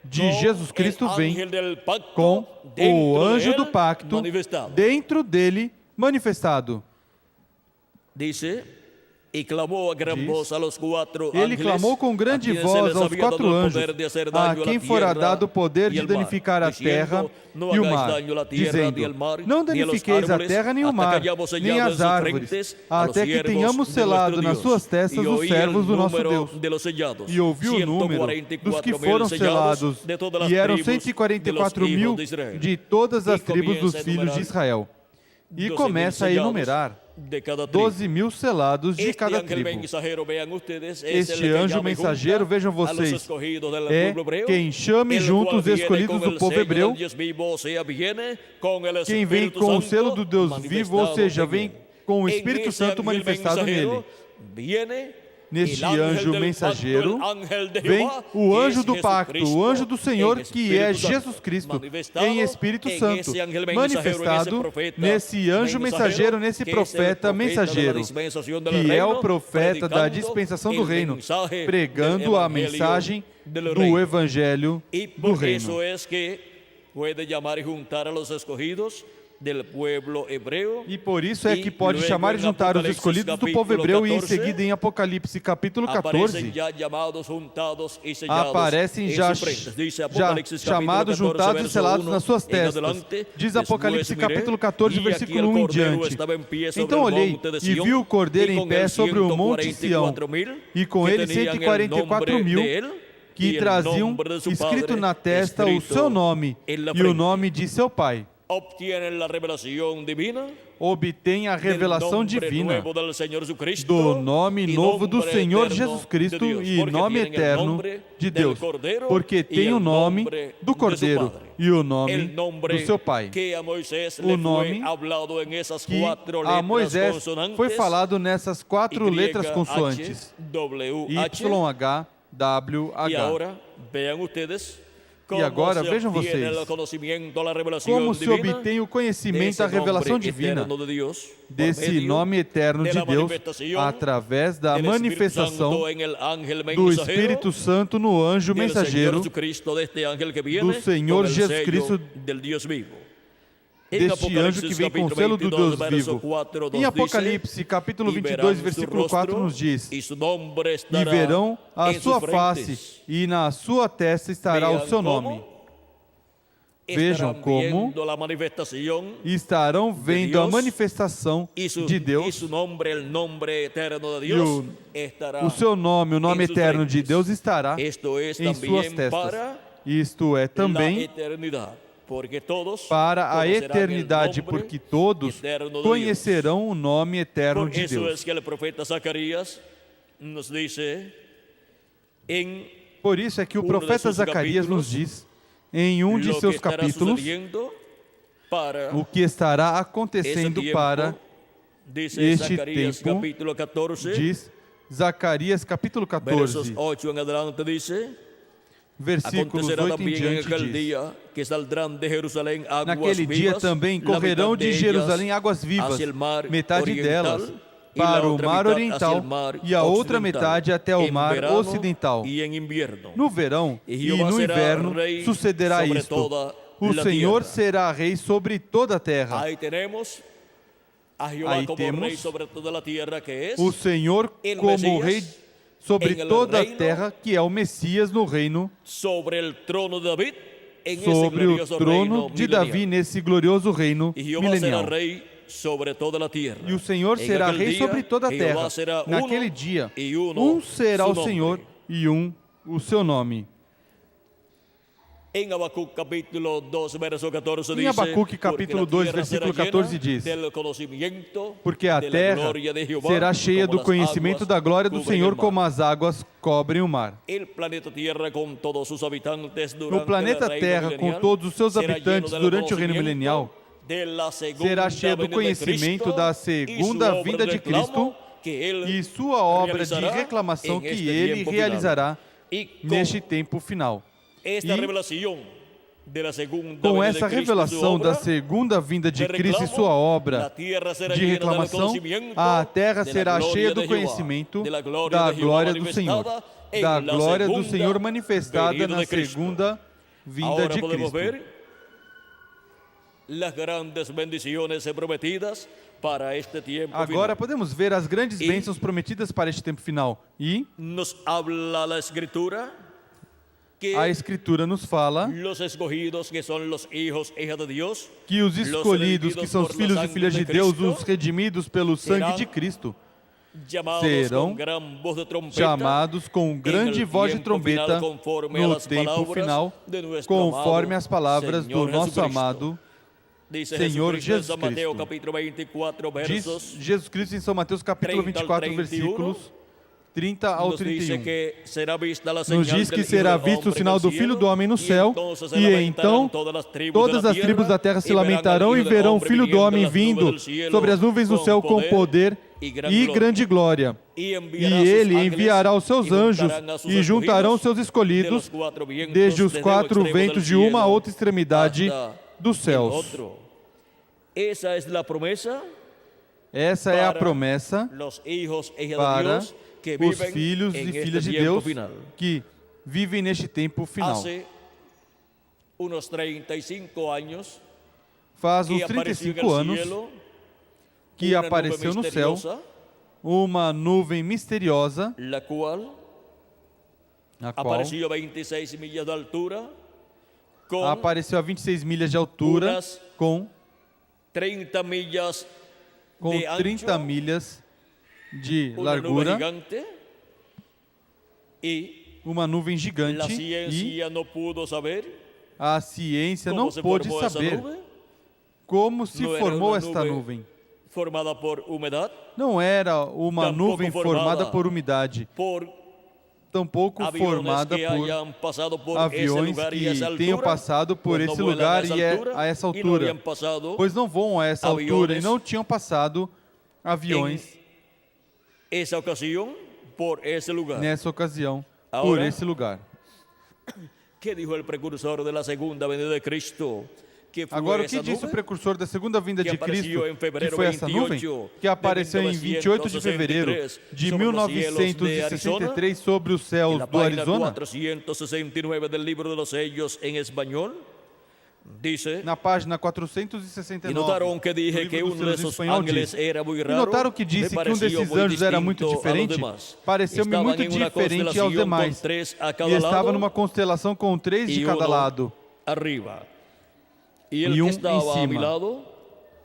de Jesus Cristo vem com o anjo do pacto dentro dele manifestado. Ele clamou com grande voz aos quatro anjos, a quem fora dado o poder de danificar a terra e o mar, dizendo: não danifiqueis a terra nem o mar, nem as árvores, até que tenhamos selado nas suas testas os servos do nosso Deus. E ouviu o número dos que foram selados, e eram 144.000 de todas as tribos dos filhos de Israel. E começa a enumerar 12.000 selados de cada tribo. Este anjo mensageiro, vejam vocês, é quem chame junto os escolhidos do povo hebreu, quem vem com o selo do Deus vivo, ou seja, vem com o Espírito Santo manifestado nele. Neste anjo mensageiro vem o anjo do pacto, o anjo do Senhor, que é Jesus Cristo, em Espírito Santo, manifestado nesse anjo mensageiro, nesse profeta mensageiro, que é o profeta da dispensação do reino, pregando a mensagem do Evangelho do reino. E por isso é que pode chamar e juntar os escolhidos do povo hebreu, e em seguida em Apocalipse capítulo 14 aparecem já chamados, juntados e selados nas suas testas. Diz Apocalipse capítulo 14, versículo 1 em diante: então olhei e vi o Cordeiro em pé sobre o monte Sião, e com ele 144.000 que traziam escrito na testa o seu nome e o nome de seu pai. Obtém a revelação divina do nome novo do Senhor Jesus Cristo e nome eterno de Deus, porque tem o nome do Cordeiro e o nome do seu Pai. O nome que a Moisés foi falado nessas quatro letras consoantes: YHWH. E agora, vejam vocês, como se obtém o conhecimento, a revelação divina desse nome eterno de Deus através da manifestação do Espírito Santo no anjo mensageiro do Senhor Jesus Cristo, deste anjo que vem com o selo do Deus vivo. Em Apocalipse, capítulo 22, versículo 4, nos diz: E verão a sua face, e na sua testa estará o seu nome. Vejam como estarão vendo a manifestação de Deus, e o seu nome, o nome eterno de Deus, estará em suas testas. Isto é também para a eternidade, porque todos conhecerão o nome eterno de Deus. Por isso é que o profeta Zacarias nos diz, em um de seus capítulos, o que estará acontecendo para este tempo, diz Zacarias capítulo 14, versículos 8 em diante, diz: Naquele dia também correrão de Jerusalém águas vivas, metade delas para o mar oriental e a outra metade até o mar ocidental. No verão e no inverno sucederá isto. O Senhor será rei sobre toda a terra. Aí temos o Senhor como rei sobre toda a terra, que é o Messias no reino, sobre o trono de Davi nesse glorioso reino milenial. E o Senhor será rei sobre toda a terra. Naquele dia, um será o Senhor e um o seu nome. Em Abacuque capítulo 2, versículo 14 diz: Porque a terra será cheia do conhecimento da glória do Senhor, como as águas cobrem o mar. No planeta Terra, com todos os seus habitantes durante o reino milenial, será cheia do conhecimento da segunda vinda de Cristo e sua obra de reclamação que ele realizará neste tempo final. E com essa revelação da segunda vinda de Cristo e sua obra de reclamação, a terra será cheia do conhecimento da glória do Senhor, da glória do Senhor manifestada na segunda vinda de Cristo. Agora podemos ver as grandes bênçãos prometidas para este tempo final. E a Escritura nos fala que os escolhidos, que são os filhos e filhas de Deus, os redimidos pelo sangue de Cristo, serão chamados com grande voz de trombeta no tempo final, conforme as palavras do nosso amado Senhor Jesus Cristo. Diz Jesus Cristo em São Mateus capítulo 24, versículos 30 ao 31. Nos diz que será visto o sinal do Filho do Homem no céu, e então todas as tribos da terra se lamentarão e verão o Filho do Homem vindo sobre as nuvens do céu com poder e grande glória. E ele enviará os seus anjos e juntarão os seus escolhidos desde os quatro ventos de uma a outra extremidade dos céus. Essa é a promessa para os filhos e filhas de Deus que vivem neste tempo final. Faz uns 35 anos que apareceu no céu uma nuvem misteriosa, a qual apareceu a 26 milhas de altura, com 30 milhas de largura, uma nuvem gigante, e a ciência não pôde saber como se formou esta nuvem. Não era uma nuvem formada por umidade, tampouco formada por aviões que tenham passado por esse lugar e a essa altura, pois não voam a essa altura e não tinham passado aviões nessa ocasião, por esse lugar. ¿Qué dijo el precursor de la segunda venida de Cristo? Agora, o que disse o precursor da segunda vinda de Cristo, que foi essa nuvem, que apareceu em 28 de fevereiro de 1963 sobre os céus do Arizona? 469 del libro de los sellos en español, dice, na página 469, e notaram que dije que um desses ángeles era muito raro, e notaram que disse que um desses anjos era muito diferente, pareceu-me muito diferente aos demais, e estava numa constelação com 3 de cada lado, arriba. E ele que estava ao meu lado,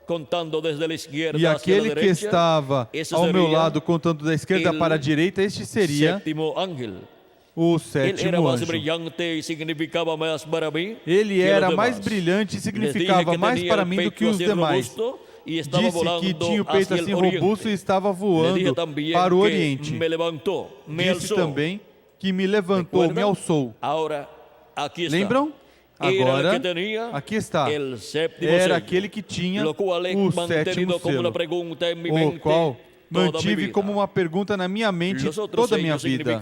contando desde a esquerda e aquele que estava ao meu lado, contando da esquerda para a direita, este seria o sétimo anjo. Ele era mais brilhante e significava mais para mim do que os demais. Disse que tinha o peito assim robusto e estava voando para o Oriente. Disse também que me levantou, me alçou. Lembram? Agora, aqui está, era aquele que tinha o sétimo selo, o qual mantive como uma pergunta na minha mente toda a minha vida.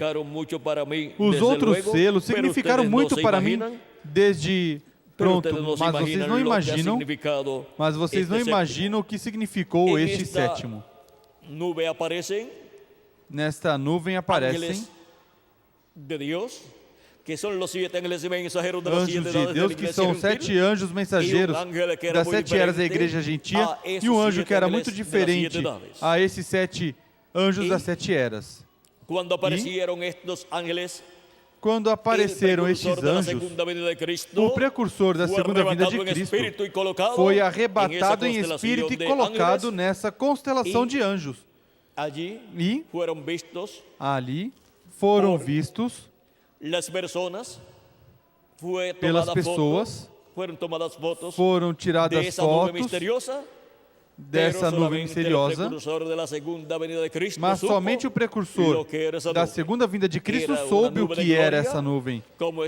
Os outros selos significaram muito para mim desde... Pronto, mas vocês não imaginam o que significou este sétimo. Nesta nuvem aparecem que são os 7 anjos mensageiros anjos de Deus, que são 7 anjos mensageiros das 7 eras da igreja gentia, e um anjo que era muito diferente a esses 7 anjos das 7 eras. Quando apareceram estes anjos, o precursor da segunda vinda de Cristo foi arrebatado em espírito e colocado nessa constelação de anjos. E ali foram vistos pelas pessoas, foram tiradas fotos dessa nuvem misteriosa, mas somente o precursor da segunda vinda de Cristo soube o que era essa nuvem.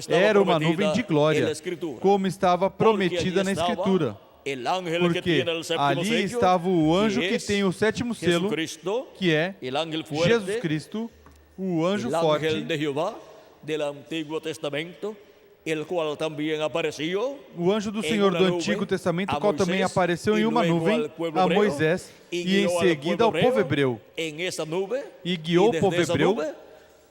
Era uma nuvem de glória, como estava prometida na Escritura. Porque ali estava o anjo que tem o sétimo selo, que é Jesus Cristo, o anjo forte del Antiguo Testamento, el cual também apareceu. O anjo do Senhor do Antigo Testamento, qual também apareceu em uma nuvem a Moisés e em seguida ao povo hebreu. E guiou o povo hebreu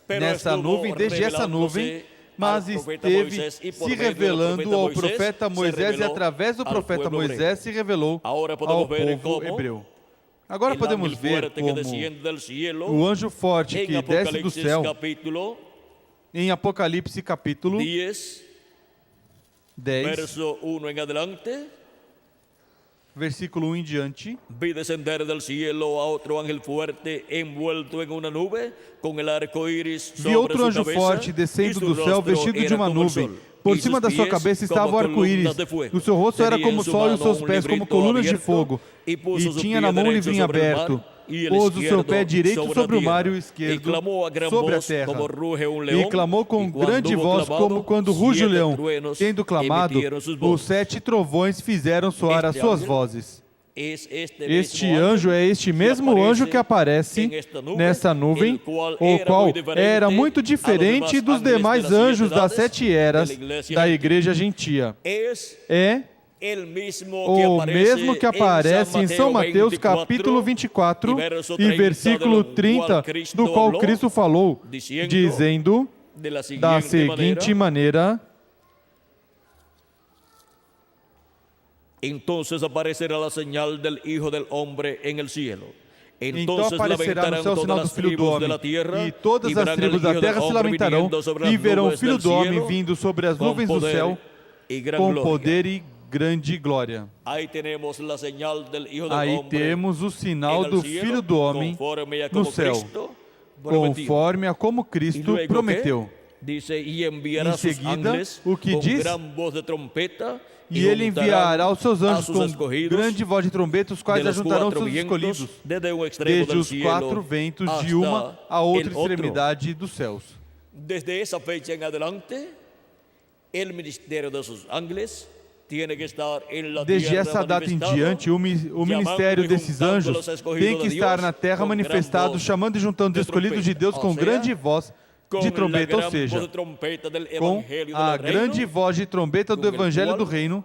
nessa nuvem, desde essa nuvem, mas esteve se revelando ao profeta Moisés e através do profeta Moisés se revelou ao povo hebreu. Agora podemos ver como o anjo forte que desce do céu, em Apocalipse capítulo 10, verso 1 em adelante, versículo 1 em diante. Vi descender del cielo a otro ángel fuerte envuelto en una nube con el arco iris sobre Vi outro anjo su cabeza, forte descendo do céu vestido de uma nuvem. Por cima da sua cabeça estava o arco-íris, o seu rosto era como o sol e os seus pés como colunas de fogo, e tinha na mão um livrinho aberto. Pôs o seu pé direito sobre o mar e o esquerdo sobre a terra, e clamou com grande voz, como quando ruge o leão. Tendo clamado, os 7 trovões fizeram soar as suas vozes. Este anjo é este mesmo anjo que aparece nesta nuvem, o qual era muito diferente dos demais anjos das 7 eras da igreja gentia. É o mesmo que aparece em São Mateus capítulo 24 e versículo 30, do qual Cristo falou, dizendo da seguinte maneira: Entonces aparecerá la señal del Hijo del Hombre en el cielo. Então aparecerá no céu o sinal do Filho do Homem, e todas as tribos da terra se lamentarão, e verão o Filho do Homem vindo sobre as nuvens do céu, com poder e grande glória. Aí temos o sinal do Filho do Homem no céu, conforme a como Cristo prometeu. Em seguida, o que diz? E ele enviará os seus anjos com grande voz de trombeta, os quais ajuntarão seus escolhidos, desde os 4 ventos de uma a outra extremidade dos céus. Desde essa fecha em adelante, o ministério dos seus ángeles Desde essa data em diante, o ministério desses anjos tem que estar na terra manifestado, chamando e juntando os escolhidos de Deus com grande voz, de trombeta, ou seja, com a grande voz de trombeta do Evangelho do Reino,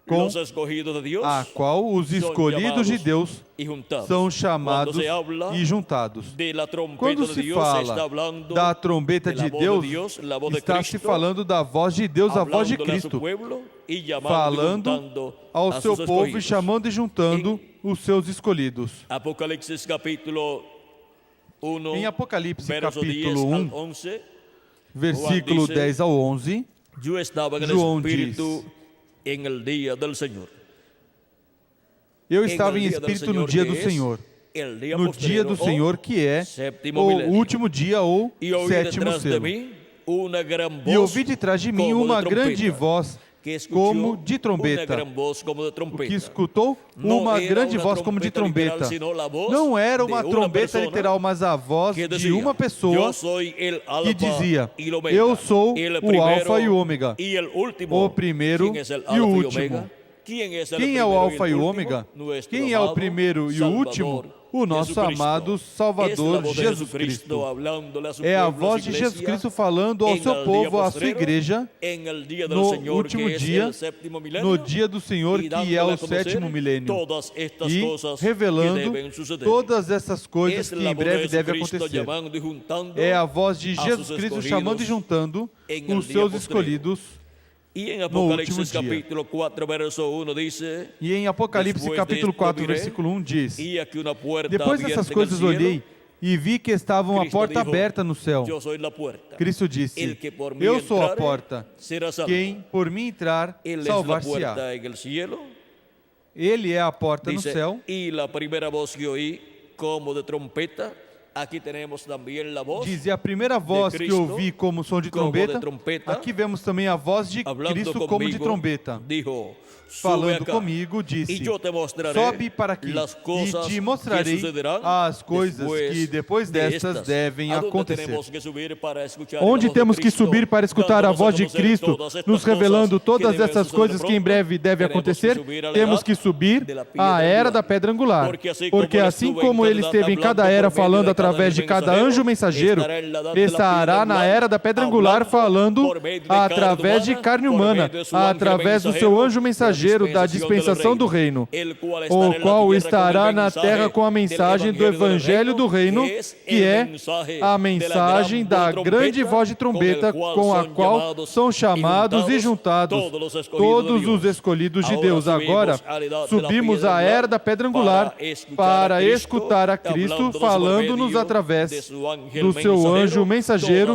com a qual os escolhidos de Deus são chamados e juntados. Quando se fala da trombeta de Deus, está se falando da voz de Deus, a voz de Cristo, falando ao seu povo e chamando e juntando os seus escolhidos. Em Apocalipse capítulo 1, versículo 10 ao 11, João diz: eu estava em espírito no dia do Senhor, no dia do Senhor, que é o último dia ou sétimo selo. E ouvi de trás de mim uma grande voz como de trombeta. O que escutou? Uma grande voz como de trombeta. Não era uma trombeta literal, mas a voz de uma pessoa que dizia: eu sou o Alfa e o Ômega, o primeiro e o último. Quem é o Alfa e o Ômega? Quem é o primeiro e o último? O nosso amado Salvador Jesus Cristo. É a voz de Jesus Cristo falando ao seu povo, à sua igreja, no último dia, no dia do Senhor, que é o sétimo milênio, e revelando todas essas coisas que em breve devem acontecer. É a voz de Jesus Cristo chamando e juntando os seus escolhidos no último dia. E em Apocalipse capítulo 4, versículo 1 diz: depois dessas coisas olhei e vi que estava uma porta aberta no céu. Cristo disse: eu sou a porta. Quem por mim entrar, salvar-se-á. Ele é a porta no céu. E a primeira voz que ouvi como de trompeta. Diz, e a primeira voz que ouvi como som de trombeta, aqui vemos também a voz de Cristo como de trombeta. Falando comigo, disse: sobe para aqui e te mostrarei as coisas que depois destas devem acontecer. Onde temos que subir para escutar a voz de Cristo, nos revelando todas essas coisas que em breve devem acontecer? Temos que subir à era da pedra angular, porque assim como ele esteve em cada era falando através de cada anjo mensageiro, estará na era da pedra angular falando através de carne humana, através do seu anjo mensageiro da dispensação do reino, o qual estará na terra com a mensagem do Evangelho do Reino, que é a mensagem da grande voz de trombeta, com a qual são chamados e juntados todos os escolhidos de Deus. Agora, subimos à era da pedra angular para escutar a Cristo falando-nos através do seu anjo mensageiro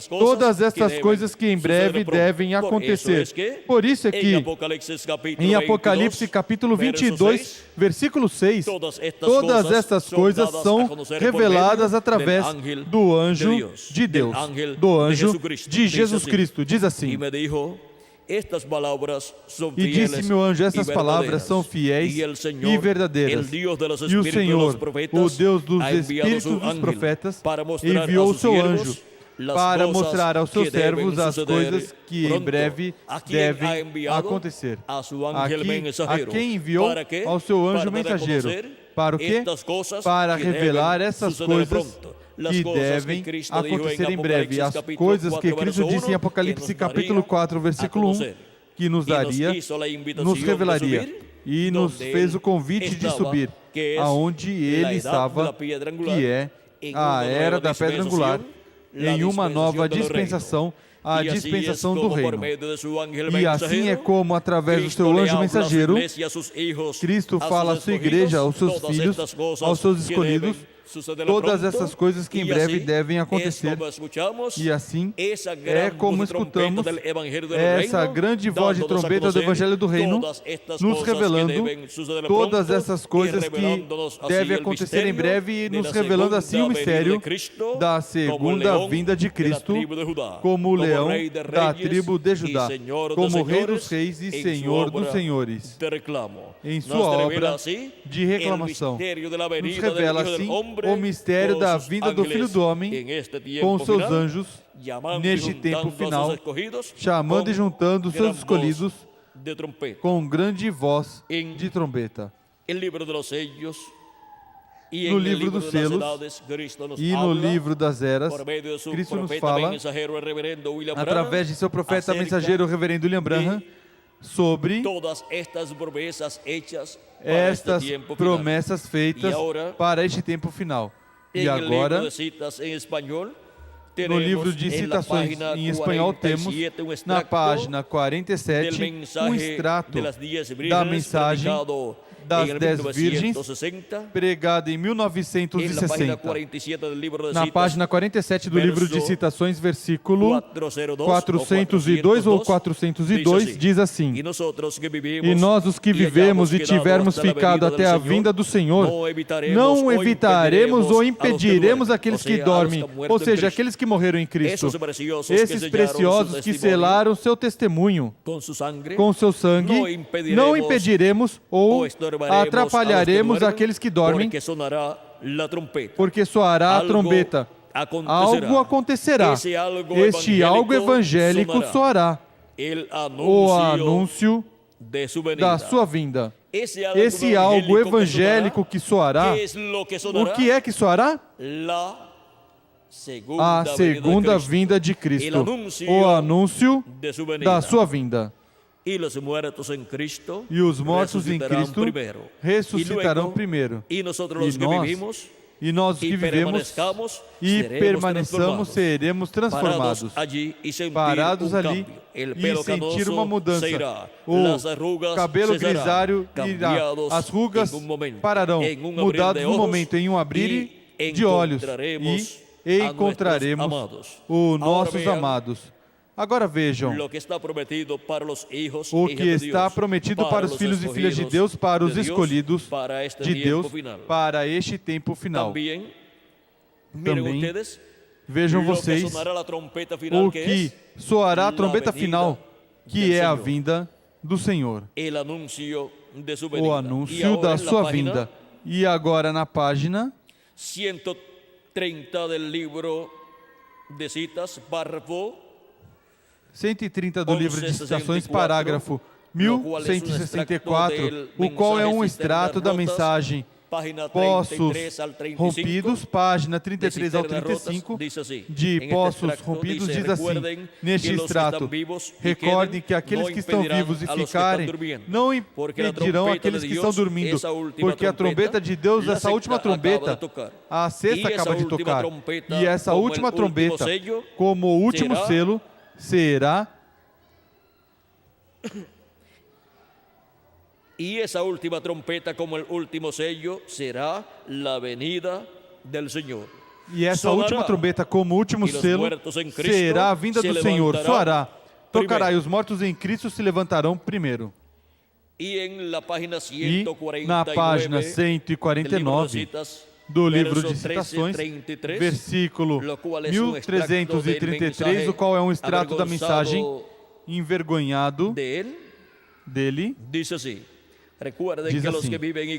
todas estas coisas que em breve devem acontecer. Por isso é que em Apocalipse capítulo 22, versículo 6, todas estas coisas são reveladas através do anjo de Deus, do anjo de Jesus Cristo. Diz assim: e disse-me o anjo, estas palavras são fiéis e verdadeiras. E o Senhor, o Deus dos espíritos dos profetas, enviou o seu anjo para mostrar aos seus servos as coisas que em breve devem acontecer. A quem enviou? Ao seu anjo mensageiro. Para o quê? Para revelar essas coisas que devem acontecer em breve. As coisas que Cristo disse em Apocalipse capítulo 4, versículo 1, que nos daria, nos revelaria. E nos fez o convite de subir aonde ele estava, que é a era da pedra angular, em uma nova dispensação, a dispensação do reino. E assim é como, através do seu anjo mensageiro, Cristo fala à sua igreja, aos seus filhos, aos seus escolhidos, todas essas coisas que em breve devem acontecer. E assim é como escutamos essa grande voz de trombeta do Evangelho do Reino, nos revelando todas essas coisas que devem acontecer em breve e nos revelando assim o mistério da segunda vinda de Cristo, como o leão da tribo de Judá, como Rei dos Reis e Senhor dos Senhores. Em sua obra de reclamação, nos revela assim o mistério da vinda do Filho do Homem com seus anjos neste tempo final, chamando e juntando os seus escolhidos com grande voz de trombeta. no livro dos selos e no livro das eras, Cristo nos fala, através de seu profeta mensageiro, o reverendo William Branham, sobre estas promessas feitas para este tempo final. E agora, no livro de citações em espanhol, temos, na página 47, um extrato da mensagem das 10 virgens, pregada em 1960. Na página 47 do livro de citações, versículo 402 ou 402, diz assim: E nós, os que vivemos e tivermos ficado até a vinda do Senhor, não evitaremos ou impediremos aqueles que dormem, ou seja, aqueles que morreram em Cristo, esses preciosos que selaram seu testemunho com seu sangue, não impediremos ou atrapalharemos aqueles que dormem, porque soará a trombeta. Algo acontecerá. Este algo evangélico soará. O anúncio da sua vinda. Esse algo evangélico que soará, o que é que soará? A segunda vinda de Cristo. O anúncio da sua vinda. E os mortos em Cristo ressuscitarão primeiro. E nós os que vivemos e permaneçamos seremos transformados, parados ali e sentir uma mudança. O cabelo grisalho irá, as rugas pararão, mudados no momento, em um abrir de olhos, e encontraremos os nossos amados. Agora vejam o que está prometido para os filhos e filhas de Deus, para os escolhidos de Deus, para este tempo final. Também vejam vocês o que soará a trombeta final, que é a vinda do Senhor, o anúncio da sua vinda. E agora na página 130 do livro de citas, párrafo 130 do livro de citações, parágrafo 1164, o qual é um extrato da mensagem Poços Rompidos, página 33 ao 35, de Poços Rompidos, diz assim, neste extrato: recordem que aqueles que estão vivos e ficarem não impedirão aqueles que estão dormindo, porque a trombeta de Deus, essa última trombeta, a sexta acaba de tocar, e essa última trombeta, como o último selo, será... Y esa última trompeta, como el último sello, será la venida del Señor. E essa última trombeta, como último selo, será a vinda do Senhor. Soará, tocará, e os mortos em Cristo se levantarão primeiro. E na página 149 do livro de citações, versículo 1333, o qual é um extrato da mensagem envergonhado dele, diz assim: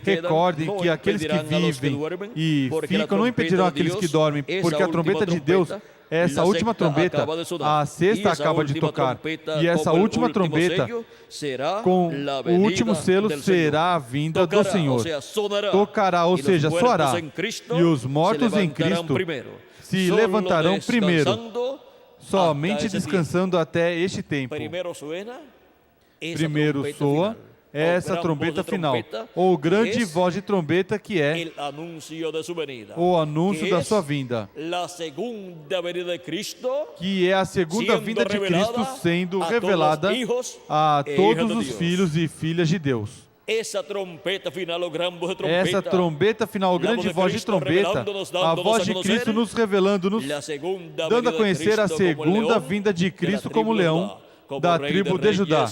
recordem que aqueles que vivem e ficam não impedirão aqueles que dormem, porque a trombeta de Deus, essa última trombeta, a sexta acaba de tocar, e essa última trombeta, com o último selo, será a vinda do Senhor. Tocará, ou seja, soará, e os mortos em Cristo se levantarão primeiro, somente descansando até este tempo. Primeiro soa essa trombeta final, ou grande voz de trombeta, que é o anúncio da sua vinda, que é a segunda vinda de Cristo sendo revelada a todos os filhos e filhas de Deus. Essa trombeta final, grande voz de trombeta, a voz de Cristo nos revelando-nos, dando a conhecer a segunda vinda de Cristo como leão da tribo de Judá,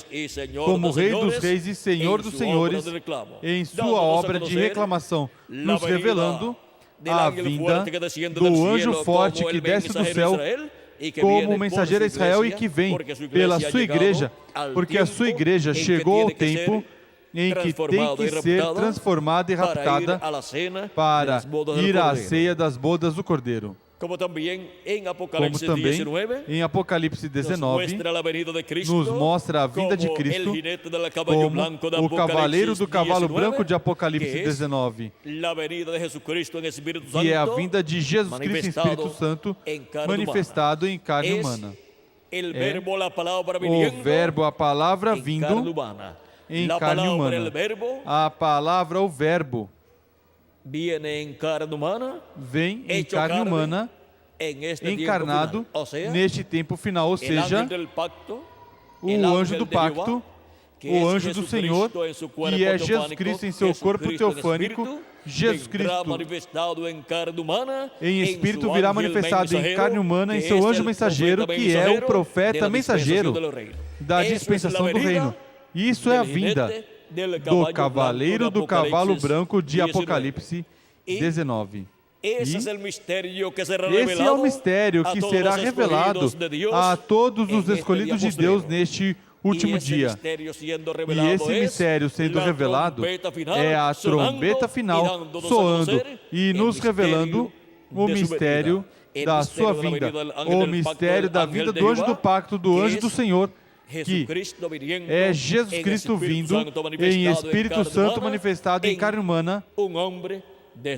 como Rei dos Reis e Senhor dos Senhores, em sua obra de reclamação, nos revelando a vinda do anjo forte que desce do céu como mensageiro a Israel e que vem pela sua igreja, porque a sua igreja chegou ao tempo em que tem que ser transformada e raptada para ir à ceia das bodas do Cordeiro. como também em como Apocalipse também 19, em Apocalipse nos 19, muestra a venida de Cristo, nos mostra a vinda de como Cristo el jinete del caballo blanco de como o cavaleiro Apocalipse do cavalo 19, branco de Apocalipse que es 19, la venida de Jesucristo en Espíritu Santo, que é a vinda de Jesus Cristo em Espírito Santo em carne manifestado em carne Es humana. el verbo, la palabra O viniendo verbo, a palavra en carne vindo humana. em La carne palabra, el humana. verbo, A palavra, o verbo, viene en carne humana, vem em hecho carne carne humana, en este tiempo encarnado final. O sea, neste tempo final, ou el seja, ángel del pacto, o el anjo ángel do de Jehová, pacto, que o es anjo do Senhor, Jesucristo en su cuerpo que é Jesus teofánico, Cristo em seu corpo Jesucristo en teofânico, espíritu, Jesus vendrá Cristo manifestado en carne humana, em en espírito su virá ángel manifestado em mensajero, carne humana em que seu es anjo el mensageiro, que é o profeta mensageiro da Eso es dispensação la do venida reino. Isso é a del vinda jinete del do caballo cavaleiro blanco do cavalo Apocalipse branco de 19. Apocalipse 19. Ese es el misterio que será Esse é revelado o mistério a que todos será los revelado escogidos de Dios a todos en os este escolhidos día de Deus postrero. neste último E esse dia. mistério sendo E revelado esse mistério sendo revelado é a trombeta final soando e nos revelando o mistério da sua vinda, o mistério da vinda do anjo do pacto, do anjo do Senhor, que é Jesus Cristo vindo em Espírito Santo manifestado em carne humana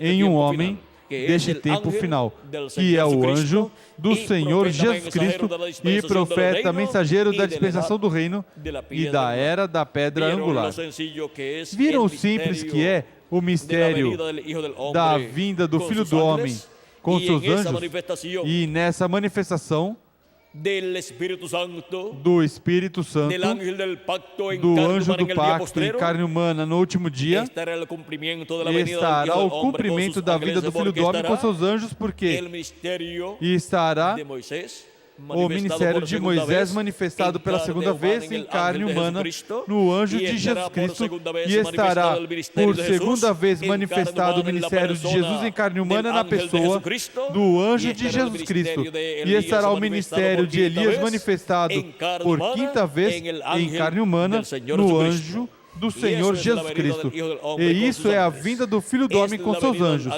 em um homem deste tempo final, que é o anjo do Senhor Jesus Cristo e profeta mensageiro da dispensação do reino e da era da pedra angular. Viram o simples que é o mistério da vinda do Filho do Homem com seus anjos? E nessa manifestação do Espírito Santo, do Espírito Santo, do anjo do pacto em carne humana no último dia, estará o cumprimento da vinda do Filho do Homem com seus anjos, porque estará o ministério de Moisés manifestado pela segunda vez em carne humana no anjo de Jesus Cristo, e estará por segunda vez manifestado o ministério de Jesus em carne humana na pessoa do anjo de Jesus Cristo, e estará o ministério de Elias manifestado por quinta vez em carne humana no anjo do Senhor Jesus Cristo. E isso é a vinda do Filho do Homem com seus anjos.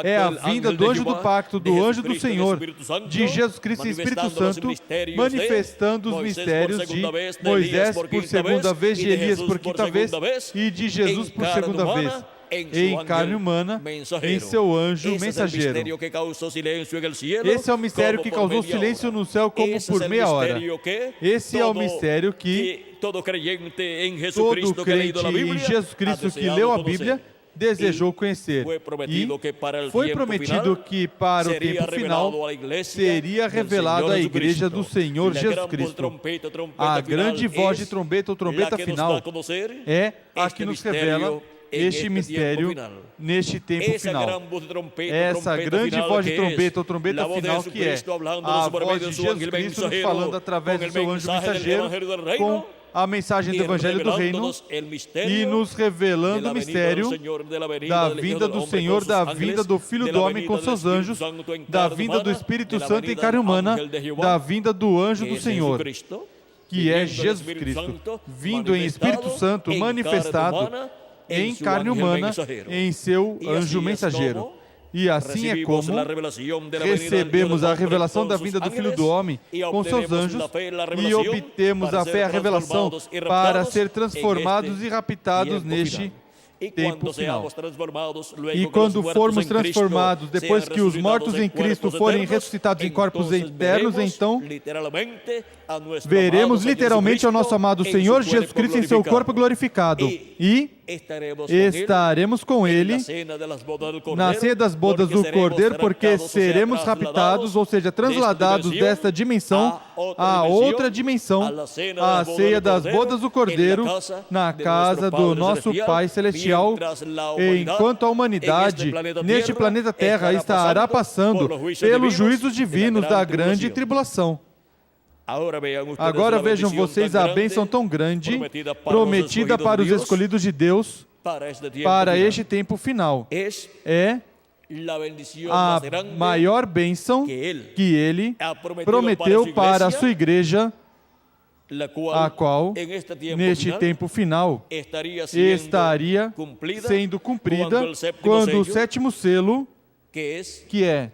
É a vinda do anjo do pacto, do anjo do Senhor, de Jesus Cristo e Espírito Santo, manifestando os mistérios de Moisés por segunda vez, de Elias por quinta vez e de Jesus por segunda vez, em carne humana, em seu anjo mensageiro. Esse é o mistério que causou silêncio no céu como por meia hora. Esse é o mistério que todo crente em Jesus Cristo que leu a Bíblia desejou conhecer. E foi prometido que para o tempo final seria revelado à igreja do Senhor Jesus Cristo. A grande voz de trombeta ou trombeta final é a que nos revela este mistério neste tempo final. Essa grande voz de trombeta ou trombeta final, que é a voz de Jesus Cristo nos falando através do seu anjo mensageiro com a mensagem do Evangelho do Reino e nos revelando o mistério da vinda do Senhor, da vinda do Filho do Homem com seus anjos, da vinda do Espírito Santo em carne humana, da vinda do anjo do Senhor, que é Jesus Cristo, vindo em Espírito Santo, manifestado em carne humana, em seu anjo mensageiro. E assim é como recebemos a revelação da vinda do Filho do Homem com seus anjos e obtemos a fé, a revelação, para ser transformados e raptados neste tempo final. E quando formos transformados, depois que os mortos em Cristo forem ressuscitados em corpos eternos, então veremos literalmente ao nosso amado Senhor Jesus Cristo em seu corpo glorificado. E estaremos com Ele na ceia das bodas do Cordeiro, porque seremos raptados, ou seja, transladados desta dimensão a outra dimensão, a ceia das bodas do Cordeiro, na casa do nosso Pai Celestial, enquanto a humanidade neste planeta Terra estará passando pelos juízos divinos da grande tribulação. Agora vejam vocês a bênção tão grande prometida para os escolhidos de Deus para este tempo final. É a maior bênção que Ele prometeu para a sua igreja, a qual, neste tempo final, estaria sendo cumprida quando o sétimo selo, que é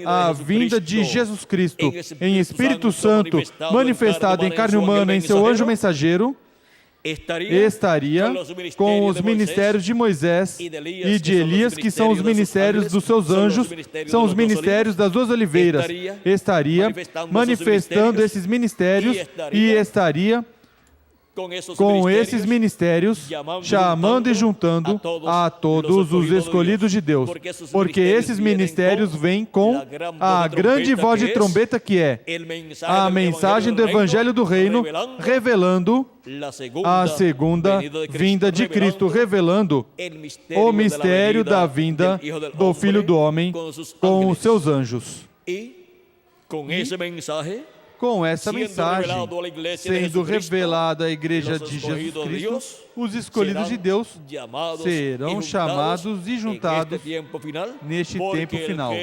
a vinda de Jesus Cristo em Espírito Santo, manifestado em carne humana em seu anjo mensageiro, estaria com os ministérios de Moisés e de Elias, que são os ministérios dos seus anjos, são os ministérios das duas oliveiras. Estaria manifestando esses ministérios e estaria com esses ministérios, chamando e juntando a todos os escolhidos de Deus, porque esses ministérios vêm com a grande voz de trombeta, que é a mensagem do Evangelho do Reino, revelando a segunda vinda de Cristo, revelando o mistério da vinda do Filho do Homem com os seus anjos. Com essa mensagem sendo revelada à Igreja de Jesus Cristo, os escolhidos de Deus serão chamados e juntados neste tempo final.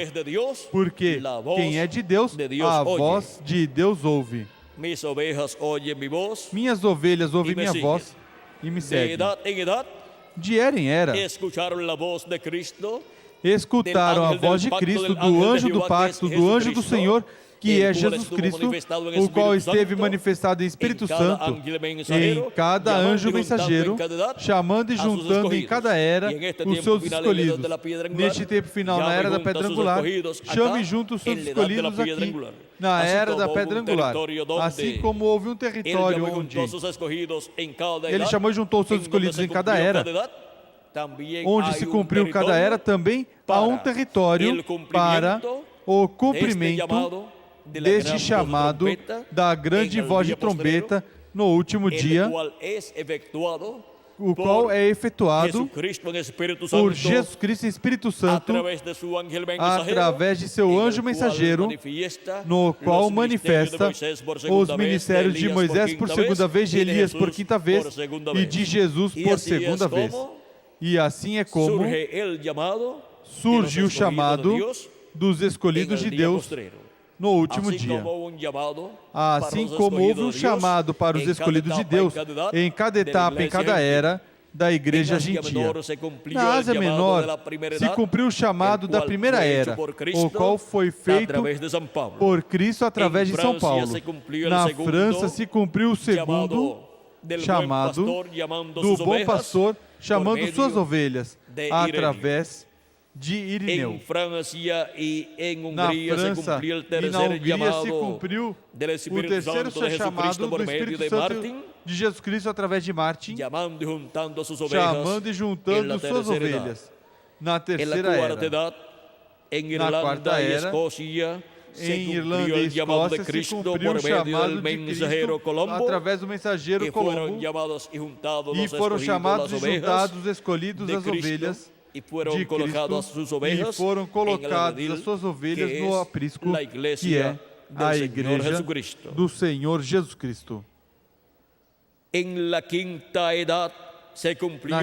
Porque quem é de Deus, a voz de Deus ouve. Minhas ovelhas ouvem minha voz e me seguem. De era em era, escutaram a voz de Cristo, do anjo do pacto, do anjo do Senhor, que é Jesus Cristo, o qual esteve manifestado em Espírito Santo em cada anjo mensageiro, chamando e juntando em cada era os seus escolhidos. Neste tempo final, na era da pedra angular, chame junto os seus escolhidos aqui, na era da pedra angular. Assim como houve um território onde ele chamou e juntou os seus escolhidos em cada era, onde se cumpriu cada era, também há um território para o cumprimento deste chamado da grande voz de trombeta no último dia, o qual é efetuado por Jesus Cristo em Espírito Santo, através de seu anjo mensageiro, no qual manifesta os ministérios de Moisés por segunda vez, de Elias por quinta vez e de Jesus por segunda vez. E assim é como surge o chamado dos escolhidos de Deus no último dia. Assim como houve um chamado para os escolhidos de Deus em cada etapa, em cada era da Igreja Gentia. Na Ásia Menor se cumpriu o chamado da primeira era, o qual foi feito por Cristo através de São Paulo. Na França se cumpriu o segundo chamado do bom pastor, chamando suas ovelhas através de Irineu. Na França e na Hungria se cumpriu o terceiro chamado do Espírito Santo de Jesus Cristo através de Martin, chamando e juntando suas ovelhas. Na terceira era, na quarta era, em Irlanda e Escócia se cumpriu o chamado de Cristo através do mensageiro Colombo, e foram chamados e juntados, escolhidos as ovelhas de Cristo, e foram colocadas as suas ovelhas no aprisco, que é a Igreja do Senhor Jesus Cristo. Na quinta era se cumpriu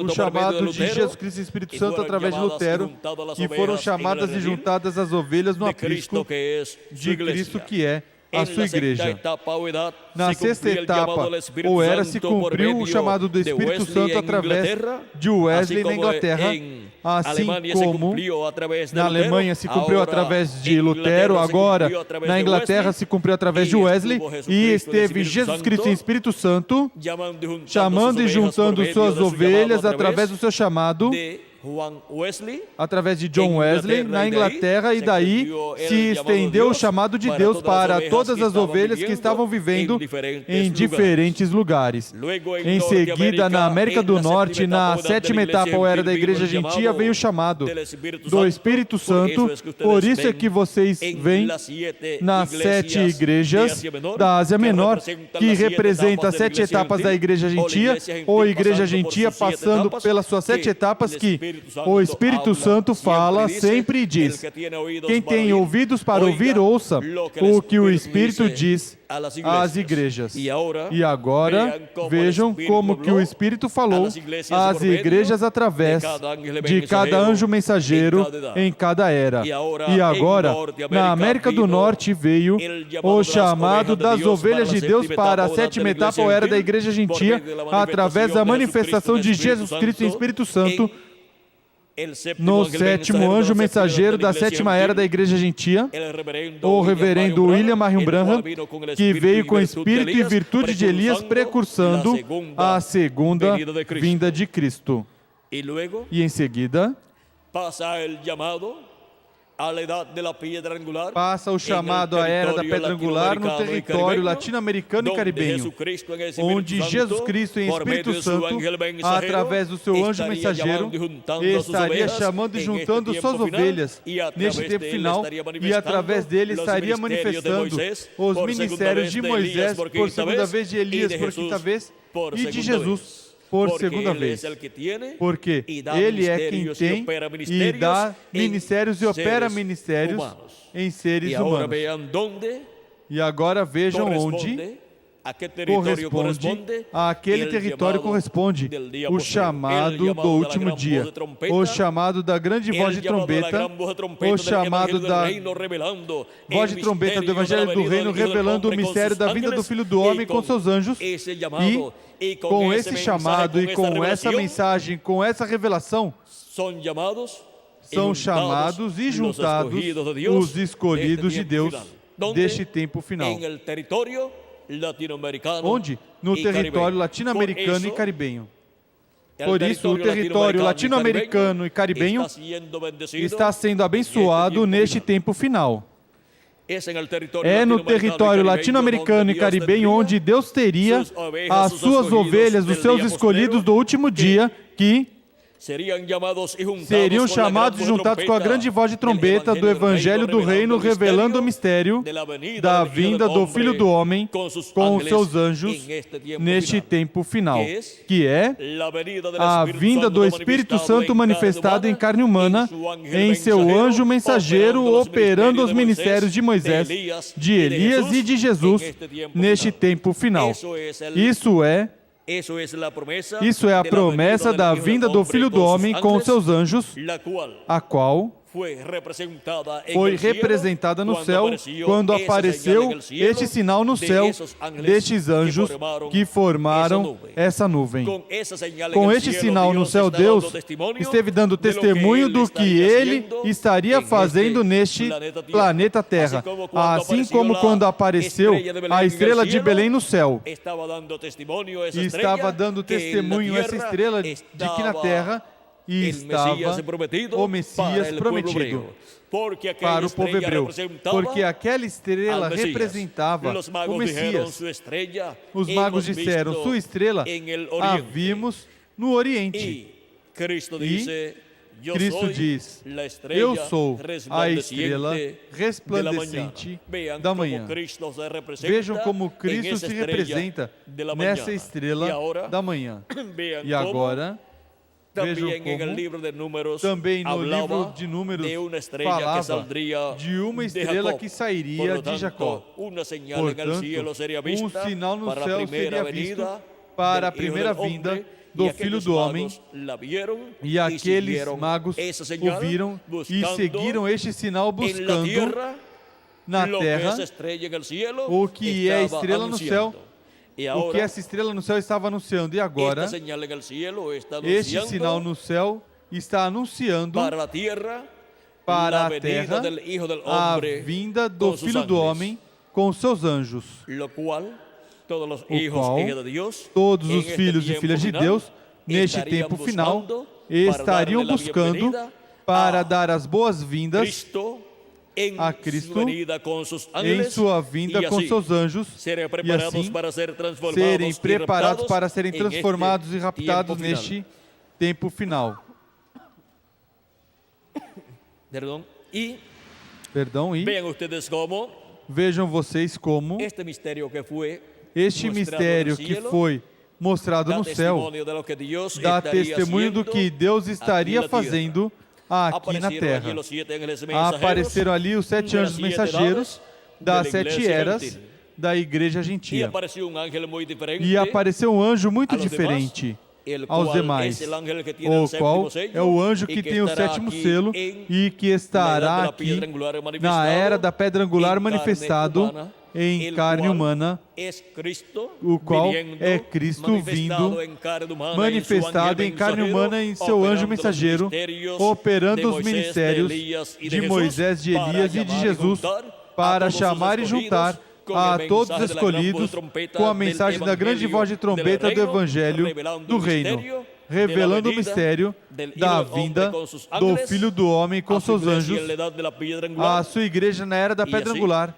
o chamado de Jesus Cristo e Espírito Santo através de Lutero, e foram chamadas e juntadas as ovelhas no aprisco de Cristo, que é a sua igreja. Na sexta etapa, ou era, se cumpriu o chamado do Espírito Santo através de Wesley na Inglaterra, assim como na Alemanha se cumpriu através de Lutero, agora na Inglaterra se cumpriu através de Wesley, e esteve Jesus Cristo em Espírito Santo, chamando e juntando suas ovelhas através do seu chamado, através de John Wesley na Inglaterra, e daí se estendeu o chamado de Deus para todas as ovelhas que estavam vivendo em diferentes lugares. Em seguida, na América do Norte, na sétima etapa, ou era da Igreja Gentia, veio o chamado do Espírito Santo. Por isso é que vocês veem nas 7 igrejas da Ásia Menor, que representa as 7 etapas da Igreja Gentia, ou Igreja Gentia passando pelas suas 7 etapas, que o Espírito Santo fala sempre e diz: quem tem ouvidos para ouvir, ouça o que o Espírito diz às igrejas. E agora, vejam como que o Espírito falou às igrejas através de cada anjo mensageiro em cada era. E agora, na América do Norte, veio o chamado das ovelhas de Deus para a sétima etapa, ou era da Igreja Gentia, através da manifestação de Jesus Cristo em Espírito Santo no sétimo anjo mensageiro da sétima era da Igreja Gentia, o reverendo William Marion Branham, que veio com espírito e virtude de Elias, precursando a segunda vinda de Cristo. E em seguida, passa o chamado à Era da Pedra Angular no território latino-americano e caribenho, onde Jesus Cristo, em Espírito Santo, através do seu anjo mensageiro, estaria chamando e juntando suas ovelhas neste tempo final, e através dele estaria manifestando os ministérios de Moisés por segunda vez, de Elias por quinta vez e de Jesus por segunda vez, porque Ele é quem tem e dá ministérios e opera ministérios em seres humanos. E agora vejam onde corresponde, aquele território corresponde o chamado do último dia, o chamado da grande voz de trombeta, o chamado da voz de trombeta do Evangelho do Reino, revelando o mistério da vinda do Filho do Homem com seus anjos, e com esse chamado e com essa mensagem, com essa revelação, são chamados e juntados os escolhidos de Deus deste tempo final. Onde? No território latino-americano e caribenho. Por isso, o território latino-americano e caribenho está sendo abençoado neste tempo final. É no território latino-americano e caribenho onde Deus teria as suas ovelhas, os seus escolhidos do último dia, que seriam chamados e juntados com a grande voz de trombeta do Evangelho do Reino, revelando o mistério da vinda do Filho do Homem com os seus anjos neste tempo final, que é a vinda do Espírito Santo manifestado em carne humana, em seu anjo mensageiro, operando os ministérios de Moisés, de Elias e de Jesus neste tempo final. Isso é a promessa da vinda do Filho do Homem com seus anjos, a qual foi representada no céu quando apareceu este sinal no céu destes anjos que formaram essa nuvem. Com este sinal no céu, Deus esteve dando testemunho do que Ele estaria fazendo neste planeta Terra, assim como quando apareceu a estrela de Belém no céu. Estava dando testemunho essa estrela de que na Terra e estava o Messias prometido para o povo hebreu, porque aquela estrela representava o Messias. Os magos disseram, sua estrela a vimos no Oriente. E Cristo diz, eu sou a estrela resplandecente da manhã. Vejam como Cristo se representa nessa estrela da manhã. E agora, vejam como também no livro de Números falava de uma estrela que sairia de Jacó. Portanto, um sinal no céu seria visto para a primeira vinda do Filho do Homem, e aqueles magos o viram e seguiram este sinal buscando na terra o que é a estrela no céu, o que essa estrela no céu estava anunciando. E agora, este sinal no céu está anunciando para a terra a vinda do Filho do Homem com seus anjos, o qual todos os filhos e filhas de Deus, neste tempo final, estariam buscando para dar as boas-vindas a Cristo em sua vinda com seus anjos, e assim serem preparados para serem transformados e raptados neste tempo final. Perdão, e vejam vocês como este mistério que foi mostrado no céu dá testemunho do que Deus estaria fazendo aqui na terra. Apareceram ali os 7 anjos mensageiros das 7 eras da Igreja Gentia. E apareceu um anjo muito diferente aos demais, o qual é o anjo que tem o 7º selo e que estará aqui na era da pedra angular manifestado em carne humana, o qual é Cristo vindo, manifestado em carne humana em seu anjo mensageiro, operando os ministérios de Moisés, de Elias e de Jesus, para chamar e juntar a todos os escolhidos com a mensagem da grande voz de trombeta do Evangelho do Reino, revelando o mistério da vinda do Filho do Homem com seus anjos, a sua igreja na era da pedra angular,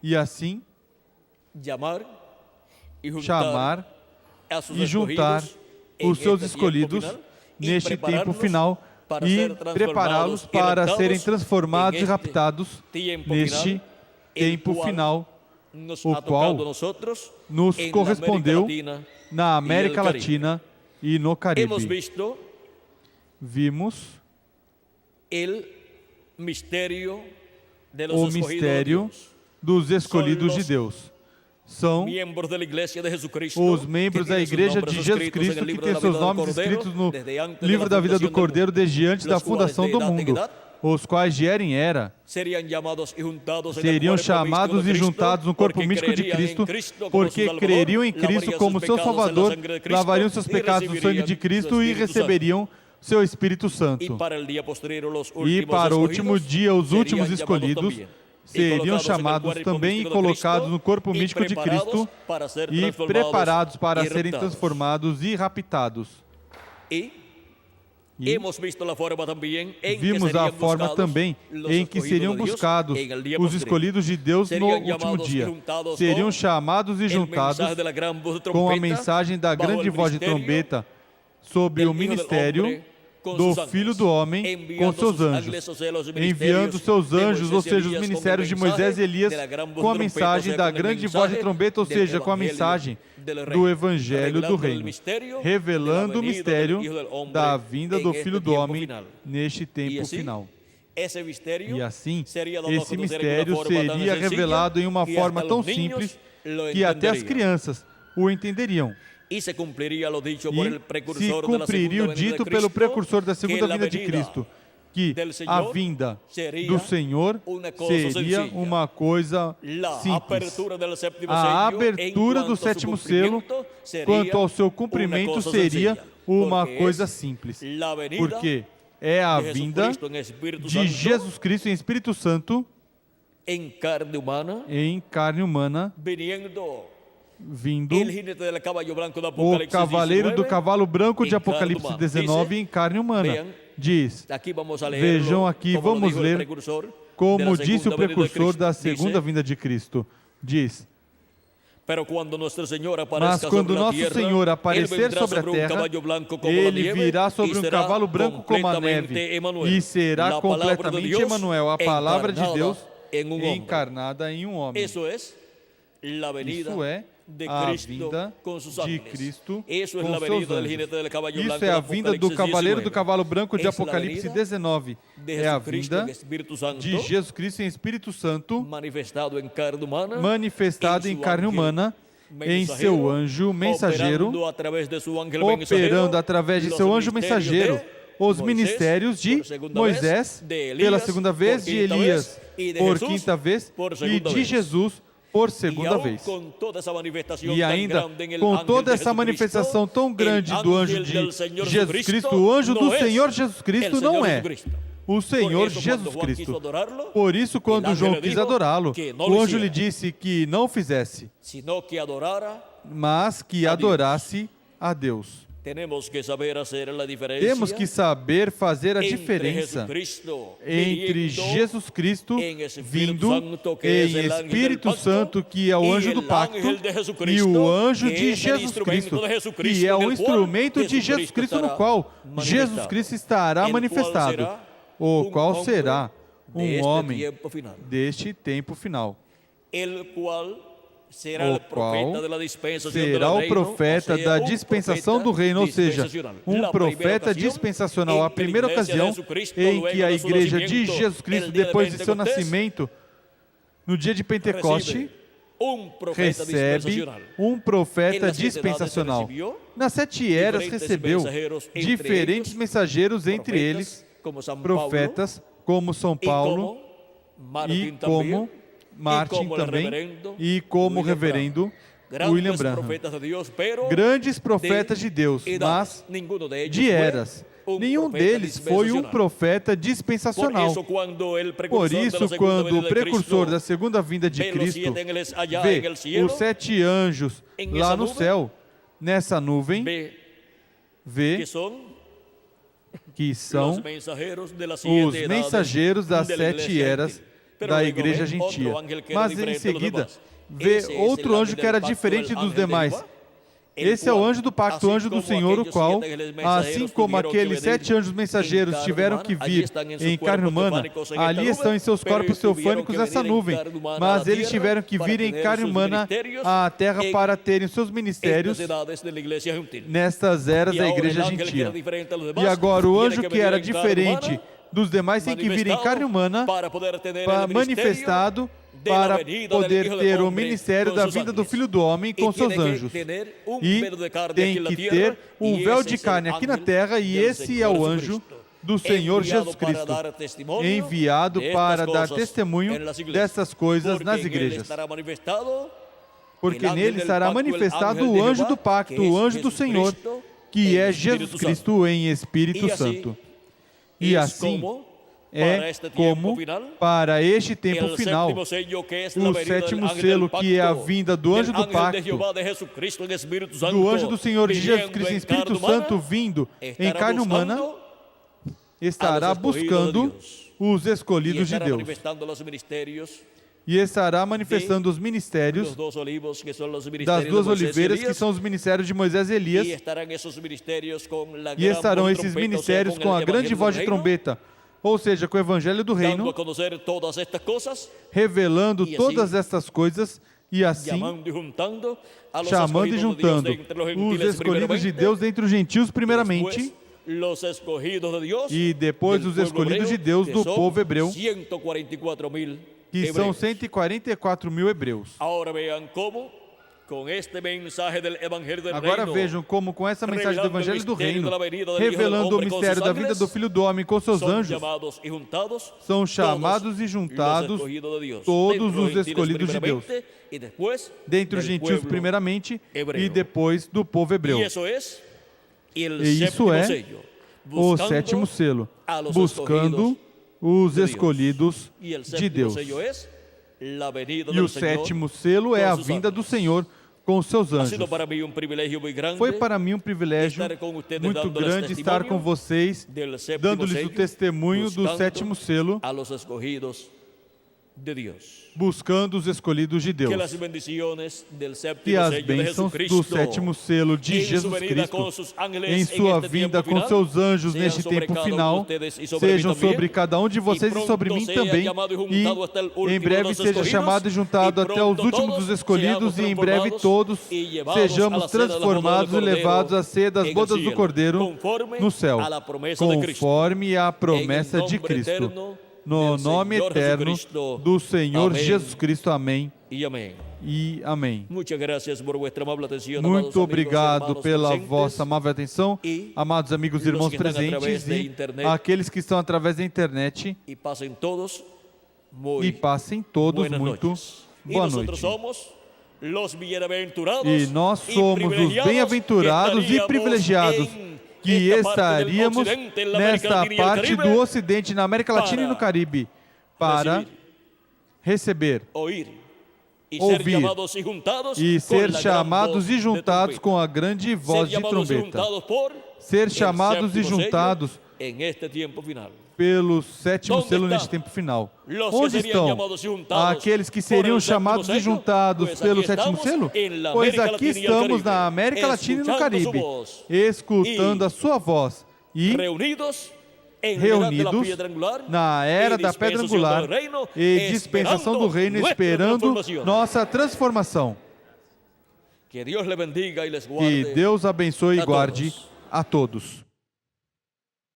e assim chamar e juntar os seus escolhidos neste tempo final e prepará-los para serem transformados e raptados neste tempo final, o qual nos correspondeu na América Latina e no Caribe. Vimos o mistério dos escolhidos de Deus. São os membros da Igreja de Jesus Cristo que têm seus nomes escritos no livro da vida do Cordeiro desde antes da fundação do mundo, os quais de era em era seriam chamados e juntados no corpo místico de Cristo, porque creriam em Cristo como seu Salvador, lavariam seus pecados no sangue de Cristo e receberiam seu Espírito Santo. E para o último dia, os últimos escolhidos seriam chamados também e colocados no corpo místico de Cristo e preparados para serem transformados e raptados. E vimos a forma também em que seriam buscados os escolhidos de Deus no último dia. Seriam chamados e juntados com a mensagem da grande voz de trombeta sobre o ministério do Filho do Homem com seus anjos, enviando seus anjos, ou seja, os ministérios de Moisés e Elias, com a mensagem da grande voz de trombeta, ou seja, com a mensagem do Evangelho do Reino, revelando o mistério da vinda do Filho do Homem neste tempo final. E assim, esse mistério seria revelado em uma forma tão simples que até as crianças o entenderiam. E se cumpriria o dito pelo precursor da segunda vinda de Cristo, que a vinda do Senhor seria uma coisa simples. A abertura do sétimo selo, quanto ao seu cumprimento, seria uma coisa simples, porque é a vinda de Jesus Cristo em Espírito Santo, em carne humana, vindo o cavaleiro do cavalo branco de Apocalipse 19 em carne humana. Diz, vejam aqui, vamos ler como disse o precursor da segunda vinda de Cristo. Diz, mas quando nosso Senhor aparecer sobre a terra, ele virá sobre um cavalo branco como a neve e será completamente Emanuel, a palavra de Deus encarnada em um homem. Isso é a vinda de Cristo com seus anjos. Isso é a vinda do cavaleiro do cavalo branco de Apocalipse 19. É a vinda de Jesus Cristo em Espírito Santo, manifestado em carne humana, em seu anjo mensageiro, operando através de seu anjo mensageiro os ministérios de Moisés, pela segunda vez, de Elias, por quinta vez, e de Jesus, por segunda vez. E ainda, com toda essa manifestação tão grande do anjo de Jesus Cristo, o anjo do Senhor Jesus Cristo não é o Senhor Jesus Cristo. Por isso, quando João quis adorá-lo, o anjo lhe disse que não fizesse, mas que adorasse a Deus. Temos que saber fazer a diferença entre Jesus Cristo vindo em Espírito Santo, que é o anjo do pacto, e o anjo de Jesus Cristo, que é o instrumento de Jesus Cristo, no qual Jesus Cristo estará manifestado, o qual será um homem deste tempo final, o qual será o profeta da dispensação do reino, ou seja, um profeta dispensacional. A primeira ocasião em que a igreja de Jesus Cristo, depois de seu nascimento, no dia de Pentecoste, recebe um profeta dispensacional. Nas 7 eras recebeu diferentes mensageiros, entre eles profetas como São Paulo e como Martin também, e como reverendo William Branham. Grandes profetas de Deus, mas de eras. Nenhum deles foi um profeta dispensacional. Por isso, quando o precursor da segunda vinda de Cristo vê os 7 anjos lá no céu, nessa nuvem, vê que são os mensageiros das 7 eras da igreja gentia. Mas em seguida, vê outro anjo que era diferente dos demais. Esse é o anjo do pacto, o anjo do Senhor, o qual, assim como aqueles 7 anjos mensageiros tiveram que vir em carne humana, ali estão em seus corpos teofânicos nessa nuvem, mas eles tiveram que vir em carne humana à terra para terem seus ministérios nestas eras da igreja gentia. E agora o anjo que era diferente dos demais tem que vir em carne humana, manifestado, para poder ter o ministério da vida do Filho do Homem com seus anjos. E tem que ter um véu de carne aqui na terra, e esse é o anjo do Senhor Jesus Cristo, enviado para dar testemunho dessas coisas nas igrejas. Porque nele estará manifestado o anjo do pacto, o anjo do Senhor, que é Jesus Cristo em Espírito Santo. E assim é como, para este tempo final, o 7º selo, que é a vinda do anjo do pacto, do anjo do Senhor de Jesus Cristo em Espírito Santo vindo em carne humana, estará buscando os escolhidos de Deus. E estará manifestando os ministérios das 2 oliveiras, que são os ministérios de Moisés e Elias. E estarão esses ministérios com a grande voz de trombeta, ou seja, com o Evangelho do Reino, revelando todas estas coisas, e assim chamando e juntando os escolhidos de Deus dentre os gentios primeiramente, e depois os escolhidos de Deus do povo hebreu, que são 144 mil hebreus. Agora vejam como, com essa mensagem do Evangelho do Reino, revelando o mistério da vida do Filho do Homem com seus anjos, são chamados e juntados todos os escolhidos de Deus, dentre os gentios primeiramente, e depois do povo hebreu. E isso é o 7º selo, buscando os escolhidos de Deus. E o 7º selo é a vinda do Senhor com os seus anjos. Foi para mim um privilégio muito grande estar com vocês, dando-lhes o testemunho do 7º selo, buscando os escolhidos de Deus. Que as bênçãos do 7º selo de Jesus Cristo, em sua vinda com seus anjos neste tempo final, sejam sobre cada um de vocês e sobre mim também, e em breve seja chamado e juntado até os últimos dos escolhidos, e em breve todos sejamos transformados e levados a ser das bodas do Cordeiro no céu, conforme a promessa de Cristo. No nome eterno do Senhor Jesus Cristo. Amém. E amém. Muito obrigado pela vossa amável atenção, amados amigos e irmãos presentes, e aqueles que estão através da internet. E passem todos muito boa noite. E nós somos os bem-aventurados e privilegiados, que estaríamos nesta parte do Ocidente, na América Latina e no Caribe, para receber, ouvir e ser chamados e juntados com a grande voz de trombeta. Ser chamados e juntados pelo 7º selo neste tempo final. Onde estão aqueles que seriam chamados e juntados pelo 7º selo? Pois aqui estamos na América Latina e no Caribe, escutando a sua voz e reunidos na era da pedra angular e dispensação do reino, esperando nossa transformação. Que Deus abençoe e guarde a todos.